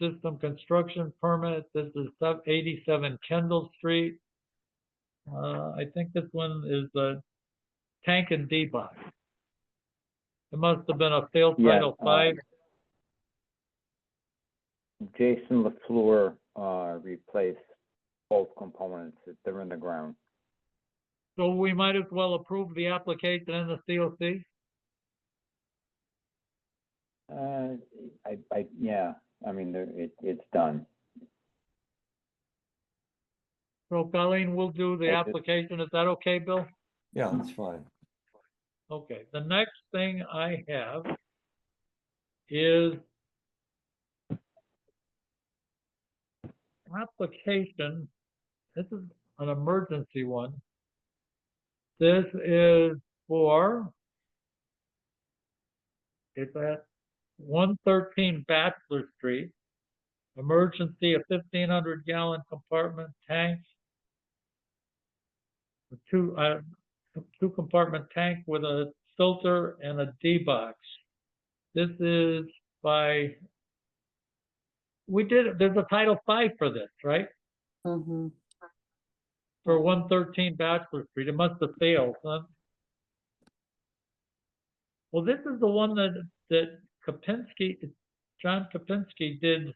system construction permit. This is 87 Kendall Street. I think this one is a tank and debox. It must have been a failed Yeah, Title V. Jason LaFleur replaced both components. They're in the ground. So we might as well approve the application and the COC. Yeah, I mean, it's done. So Colleen, we'll do the Okay. application. Is that okay, Bill? Yeah, that's fine. Okay, the next thing I have is application, this is an emergency one. This is for, it's at 113 Bachelor Street. Emergency, a 1,500 gallon compartment tank. Two compartment tank with a filter and a D box. This is by, there's a Title V for this, right? Mm-hmm. For 113 Bachelor Street. It must have failed, huh? Well, this is the one that John Kapinski did.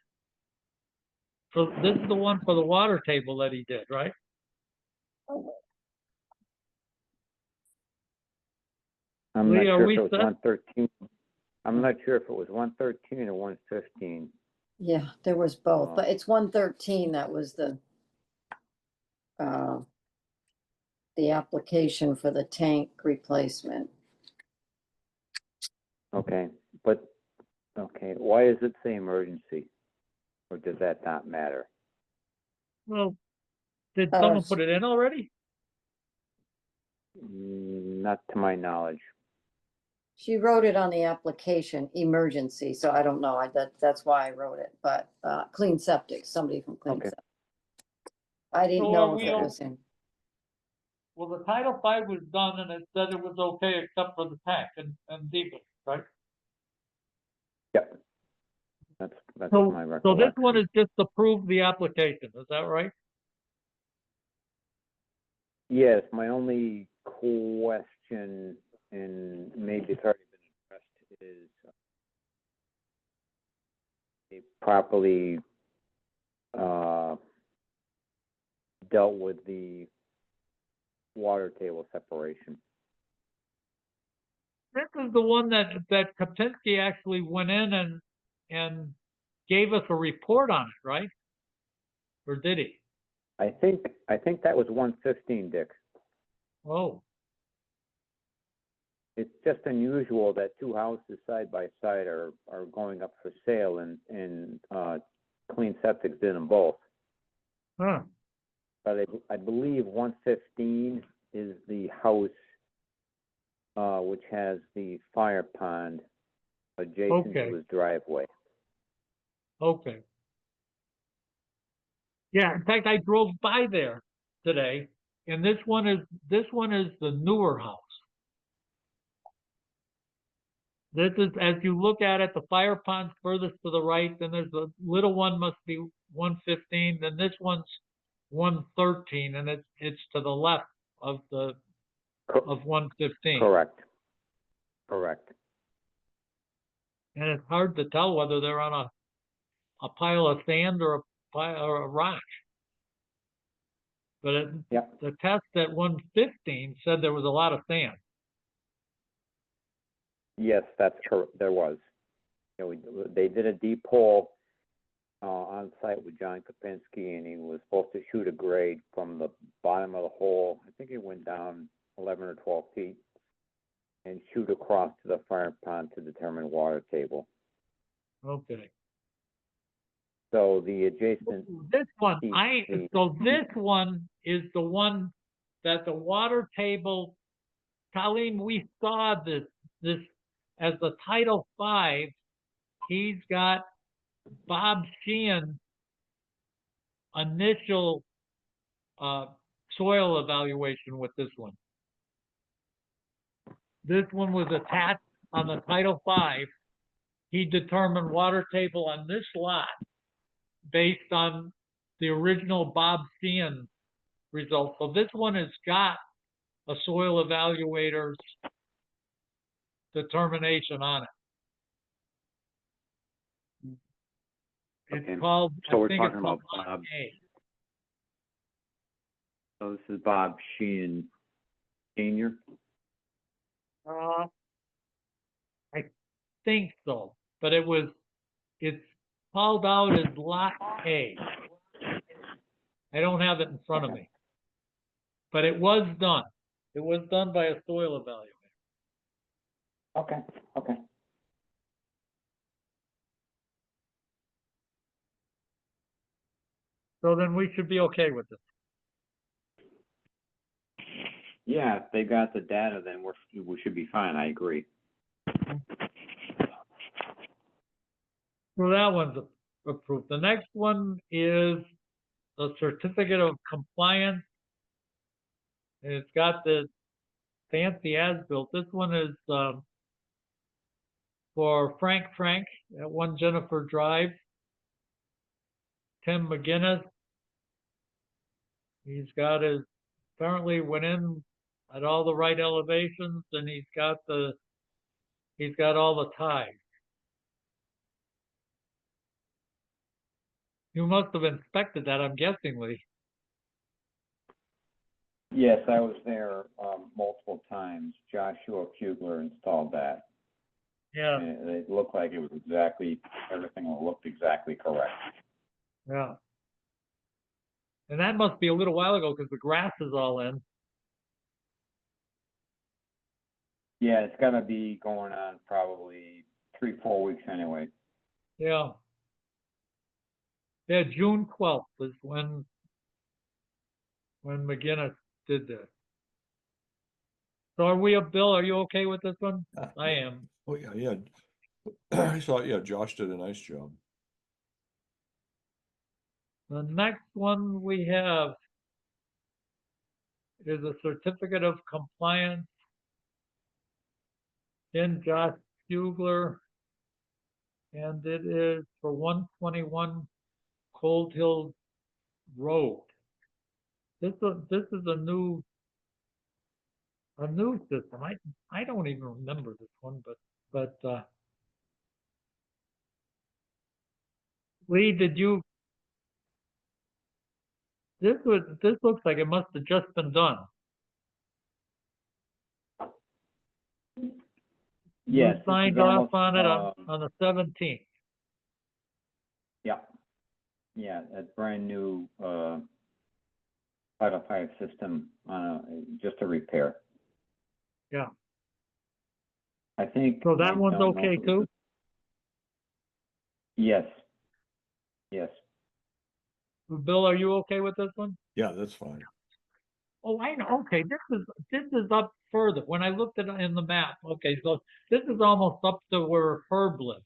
This is the one for the water table that he did, right? I'm not Lee, are sure we if it was set? 113. I'm not sure if it was 113 or 115. Yeah, there was both, but it's 113 that was the application for the tank replacement. Okay, but, okay, why does it say emergency? Or does that not matter? Well, did someone put it in already? Not to my knowledge. She wrote it on the application, emergency, so I don't know, that's why I wrote it, but, Clean Septic, somebody from Clean Septic. I didn't So know are if we it o- was in. Well, the Title V was done and it said it was okay except for the tank and deepest, right? Yep. That's my So recollection. this one is just approve the application, is that right? Yes, my only question, and maybe it's already been addressed, is they properly dealt with the water table separation. This is the one that Kapinski actually went in and gave us a report on it, right? Or did he? I think that was 115, Dick. Oh, It's just unusual that two houses side by side are going up for sale, and Clean Septic did them both. huh. But I believe 115 is the house which has the fire pond adjacent Okay. to his driveway. Okay. Yeah, in fact, I drove by there today, and this one is the newer house. This is, as you look at it, the fire pond's furthest to the right, then there's a little one must be 115, then this one's 113, and it's to the left of 115. Correct. And it's hard to tell whether they're on a pile of sand or a rock. But the test at 115 said there was a lot of sand. Yes, that's correct. There was. They did a deep hole on site with John Kapinski, and he was supposed to shoot a grade from the bottom of the hole. I think it went down 11 or 12 feet, and shoot across to the fire pond to determine water table. Okay. So the adjacent. This one, the- so this one is the one that the water table, Colleen, we saw this as the Title V. He's got Bob Sheehan initial soil evaluation with this one. This one was attached on the Title V. He determined water table on this lot based on the original Bob Sheehan result. So this one has got a soil evaluator's determination on it. It's Okay. called, So I we're think it's talking about called Bob. A. So this is Bob Sheehan Senior. I think so, but it's called out as Lot A. I don't have it in front of me. But it was done. It was done by a soil evaluator. Okay. So then we should be okay with this. Yeah, if they got the data, then we should be fine. I agree. So that one's approved. The next one is the certificate of compliance. And it's got the fancy as-built. This one is for Frank at 1 Jennifer Drive. Tim McGinnis. He's got his, apparently went in at all the right elevations, and he's got all the ties. You must have inspected that, I'm guessing, Lee. Yes, I was there multiple times. Joshua Kugler installed that. Yeah, And it looked like it was everything looked exactly correct. yeah. And that must be a little while ago because the grass is all in. Yeah, it's got to be going on probably 3-4 weeks anyway. Yeah. Yeah, June 12th is when McGinnis did this. So Bill, are you okay with this one? I am. Oh, yeah. I saw, Josh did a nice job. The next one we have is a certificate of compliance in Josh Hugler. And it is for 121 Cold Hill Road. This is a new system. I don't even remember this one, but Lee, did you? This looks like it must have just been done. Yes. You signed off on it on the 17th. Yeah. Yeah, that's brand new Title V system on just a repair. Yeah. I think. So that I one's don't know okay if it too? was- Yes. Yes. Bill, are you okay with this one? Yeah, that's fine. Oh, I know. Okay, this is up further. When I looked at it in the map, okay, so this is almost up to where Herb lives,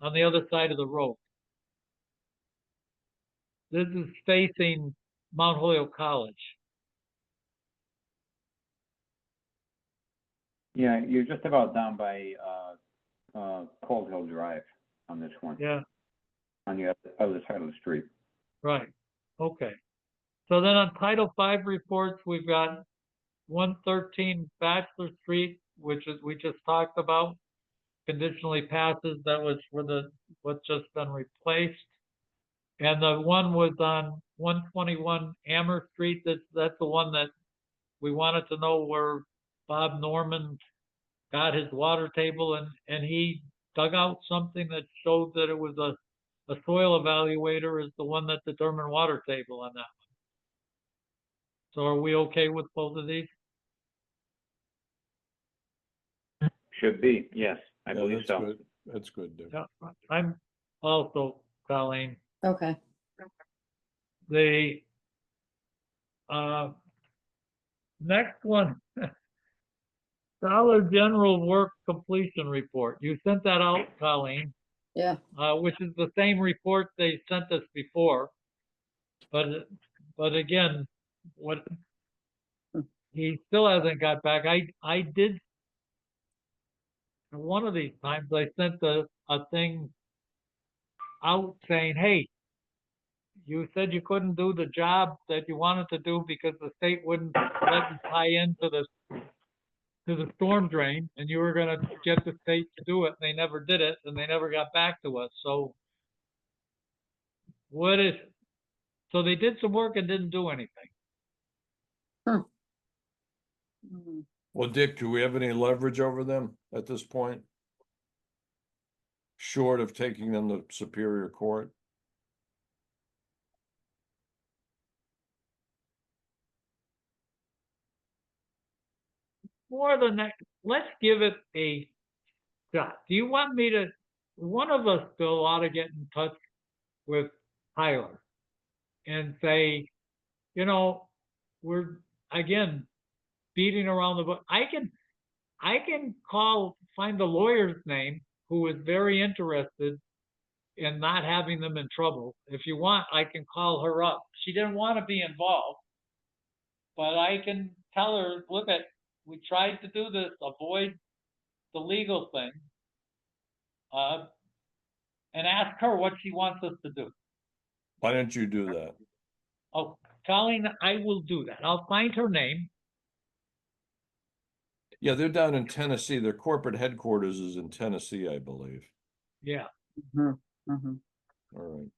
on the other side of the road. This is facing Mount Holyoke College. Yeah, you're just about down by Cold Hill Drive on this one. Yeah, On the other side of the street. right. Okay. So then on Title V reports, we've got 113 Bachelor Street, which is we just talked about. Conditionally passes. That was for what's just been replaced. And the one was on 121 Amher Street. That's the one that we wanted to know where Bob Norman got his water table, and he dug out something that showed that it was a soil evaluator is the one that determined water table on that one. So are we okay with both of these? Should be, yes, I believe that's so. good. That's good, Dick. Yeah, I'm also, Colleen. Okay. The next one, Dollar General Work Completion Report. You sent that out, Colleen. Yeah. Which is the same report they sent us before. But again, what he still hasn't got back. I did one of these times I sent a thing out saying, hey, you said you couldn't do the job that you wanted to do because the state wouldn't let you tie into the storm drain, and you were going to get the state to do it. And they never did it, and they never got back to us. So so they did some work and didn't do anything. Well, Dick, do we have any leverage over them at this point? Short of taking them to Superior Court? More than that, let's give it a shot. Do you want me to, one of us, Bill, ought to get in touch with Tyler and say, you know, we're, again, beating around the bush. I can find the lawyer's name who is very interested in not having them in trouble. If you want, I can call her up. She didn't want to be involved, but I can tell her, look, we tried to do this, avoid the legal thing, and ask her what she wants us to do. Why don't you do that? Oh, Colleen, I will do that. I'll find her name. Yeah, they're down in Tennessee. Their corporate headquarters is in Tennessee, I believe. Yeah. All right.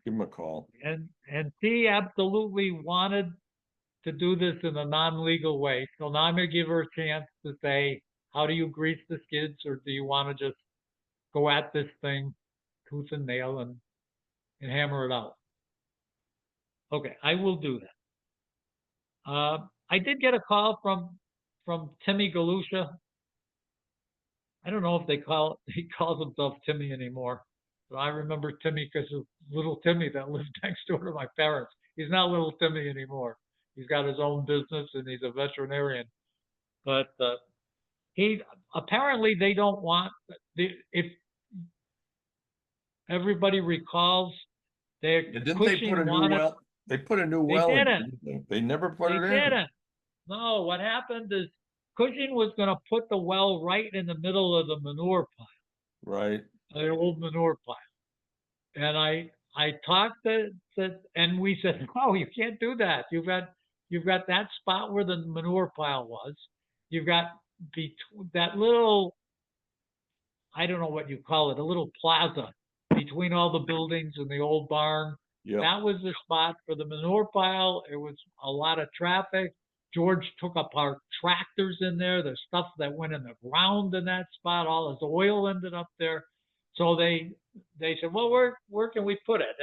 Give them a call. And she absolutely wanted to do this in a non-legal way. So now I'm gonna give her a chance to say, how do you grease the skids, or do you want to just go at this thing tooth and nail and hammer it out? Okay, I will do that. I did get a call from Timmy Galusha. I don't know if he calls himself Timmy anymore, but I remember Timmy because of little Timmy that lived next door to my parents. He's not little Timmy anymore. He's got his own business and he's a veterinarian. But apparently they don't want, if everybody recalls, Didn't they put a new well? They put a new well in. Didn't. They never put it in. They didn't. No, what happened is Cushing was going to put the well right in the middle of the manure pile. Right. The old manure pile. And I talked to, and we said, no, you can't do that. You've got that spot where the manure pile was. You've got that little, I don't know what you call it, a little plaza between all the buildings and the old barn. Yep. That was the spot for the manure pile. It was a lot of traffic. George took up our tractors in there. There's stuff that went in the ground in that spot. All his oil ended up there. So they said, well, where can we put it?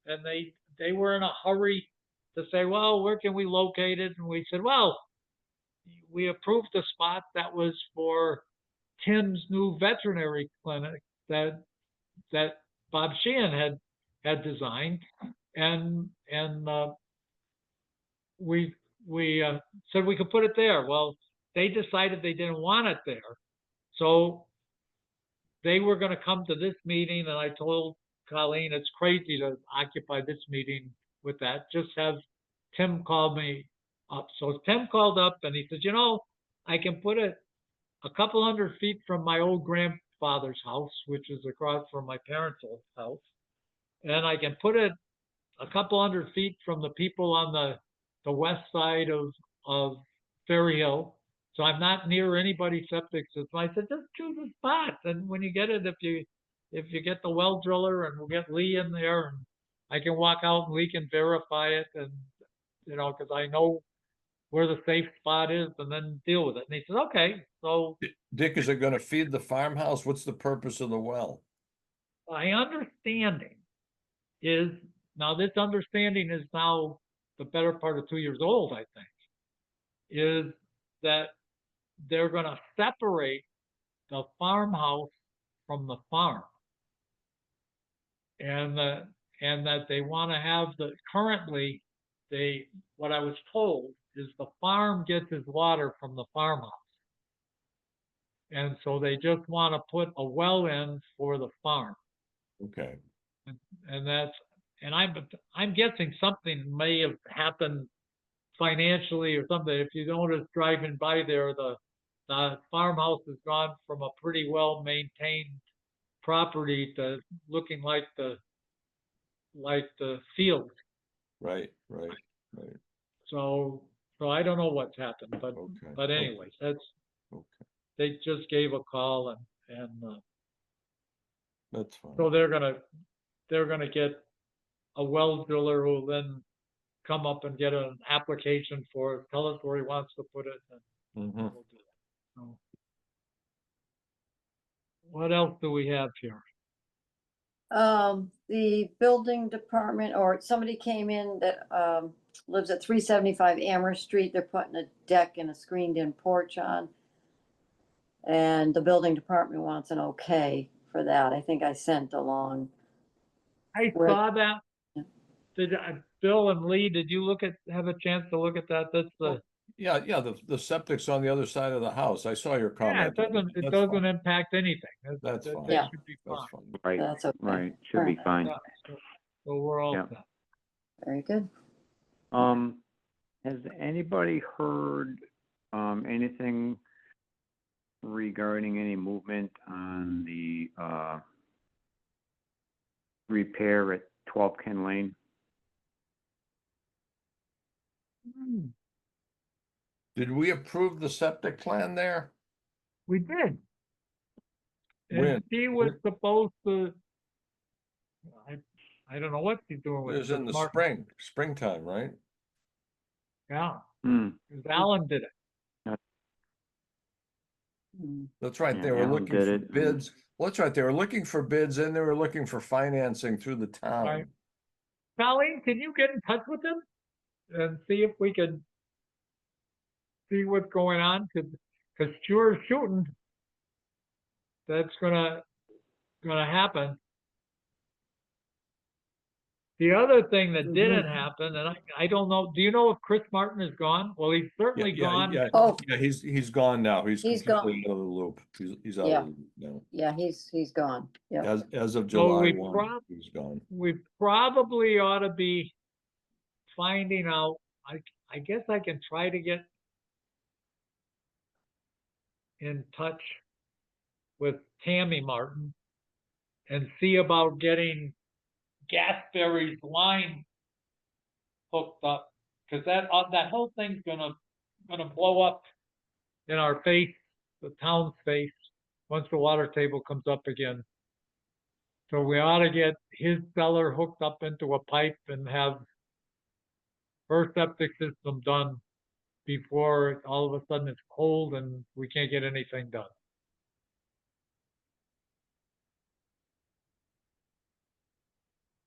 And they were in a hurry to say, well, where can we locate it? And we said, well, we approved the spot that was for Tim's new veterinary clinic that Bob Sheehan had designed, and we said we could put it there. Well, they decided they didn't want it there, so they were going to come to this meeting, and I told Colleen it's crazy to occupy this meeting with that. Just have Tim call me up. So Tim called up and he said, you know, I can put it a couple hundred feet from my old grandfather's house, which is across from my parents' old house. And I can put it a couple hundred feet from the people on the west side of Ferry Hill. So I'm not near anybody's septic system. I said, just choose a spot. And when you get it, if you get the well driller, and we'll get Lee in there, and I can walk out and Lee can verify it, and you know, because I know where the safe spot is, and then deal with it. And he said, okay. So Dick, is it going to feed the farmhouse? What's the purpose of the well? my understanding is, now this understanding is now the better part of 2 years old, I think, is that they're going to separate the farmhouse from the farm. And that they want to have currently, what I was told is the farm gets its water from the farmhouse. And so they just want to put a well in for the farm. Okay. And I'm guessing something may have happened financially or something. If you notice driving by there, the farmhouse has gone from a pretty well maintained property to looking like the field. Right. So I don't know what's happened, but Okay. but anyways, that's Okay. they just gave a call and That's fine. so they're gonna get a well driller who will then come up and get an application for it, tell us where he wants to put it, and Mhm. we'll do that. So, what else do we have here? The building department, or somebody came in that lives at 375 Amherst Street. They're putting a deck and a screened-in porch on. And the building department wants an okay for that. I think I sent along. I saw that. Bill and Lee, did you have a chance to look at that? That's the, Yeah, the septic's on the other side of the house. I saw your yeah, comment. it That's doesn't fine. impact anything. That's That fine. Yeah. should be That's fine. fine. Right, That's okay. right, should be fine. Yeah, so we're all Yeah. set. Very good. Has anybody heard, anything regarding any movement on the, repair at 12 Ken Lane? Did we approve the septic plan there? We did. When? And he was supposed to, I don't know what he's doing It with was in the springtime, right? Yeah, Hmm. 'cause Alan did it. That's right. Yeah, They were Alan looking did for it, and- bids. Well, that's right. They were looking for bids and they were looking for financing through the town. Right. Colleen, can you get in touch with him and see if we can see what's going on? Cause sure as shooting, that's gonna happen. The other thing that didn't happen, and I don't know, do you know if Chris Martin is gone? Well, he's certainly gone. Oh. Yeah, he's gone now. He's He's completely out of the loop. He's out Yeah. of the loop now. Yeah, he's gone. Yeah. As of So July we 1, he's gone. We probably ought to be finding out, I guess I can try to get in touch with Tammy Martin and see about getting Gasberry's line hooked up, because that whole thing's gonna blow up in our face, the town's face, once the water table comes up again. So we ought to get his cellar hooked up into a pipe and have her septic system done before all of a sudden it's cold and we can't get anything done.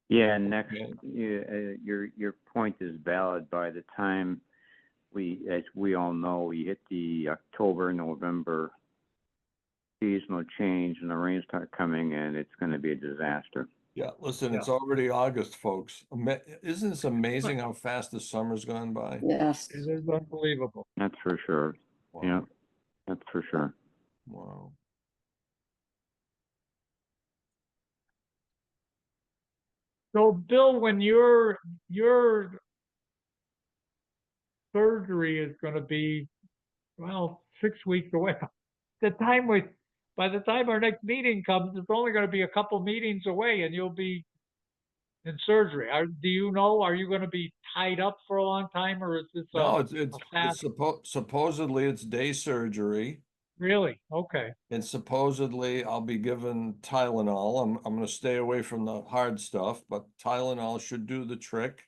Yeah, next, Okay. your point is valid. By the time as we all know, we hit the October, November seasonal change and the rains start coming in, it's gonna be a disaster. Yeah, listen, it's already August, folks. Isn't this amazing how fast the summer's gone by? Yes. It is unbelievable. That's for sure. Wow. Yeah, that's for sure. Wow. So Bill, when your surgery is gonna be, well, 6 weeks away. By the time our next meeting comes, it's only gonna be a couple meetings away and you'll be in surgery. Do you know, are you gonna be tied up for a long time, or is this No, a it's fast? supposedly it's day surgery. Really? Okay. And supposedly I'll be given Tylenol. I'm gonna stay away from the hard stuff, but Tylenol should do the trick.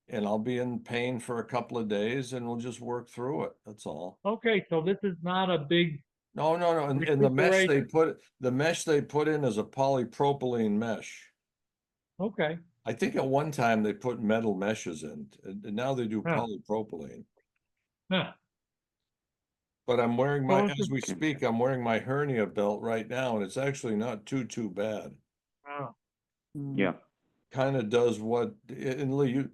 And I'll be in pain for a couple of days and we'll just work through it. That's all. Okay, so this is not a big, No. And the mesh they put in is a polypropylene mesh. okay. I think at one time they put metal meshes in, and now they do Huh. polypropylene. Huh. But I'm wearing So as we speak, I'm wearing my hernia belt right now, and it's actually not too bad. Wow. Yeah. Kind of does what, and Lee,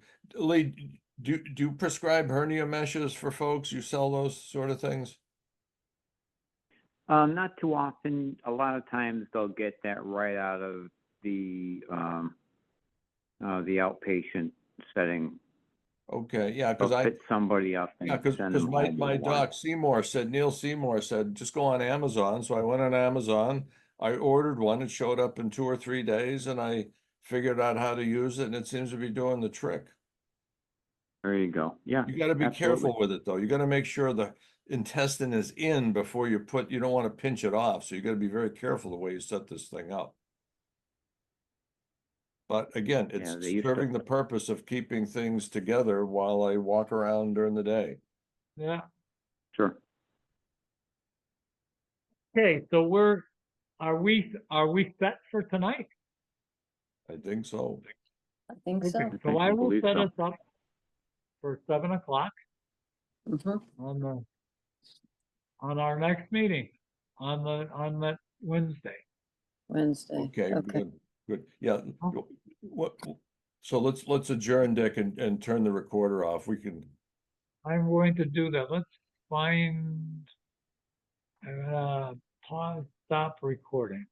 do you prescribe hernia meshes for folks? You sell those sort of things? Not too often. A lot of times they'll get that right out of the outpatient setting. Okay, yeah, because They'll fit somebody up and Yeah, because send them home my with one. doc Neil Seymour said, just go on Amazon. So I went on Amazon, I ordered one, it showed up in 2 or 3 days, and I figured out how to use it, and it seems to be doing the trick. There you go. Yeah. You gotta be absolutely. careful with it, though. You gotta make sure the intestine is in before you don't want to pinch it off, so you gotta be very careful the way you set this thing up. But again, it's they used serving the purpose of keeping things together while I walk around during the day. Yeah. Sure. Okay, so are we set for tonight? I think so. I think so. Okay, so I will believe set so. us up for 7 o'clock Mhm. on our next meeting, on that Wednesday. Wednesday. Okay, Okay. good. Yeah, Oh. what, So let's adjourn, Dick, and turn the recorder off. We can, I'm going to do that. Let's find, pause, stop recording.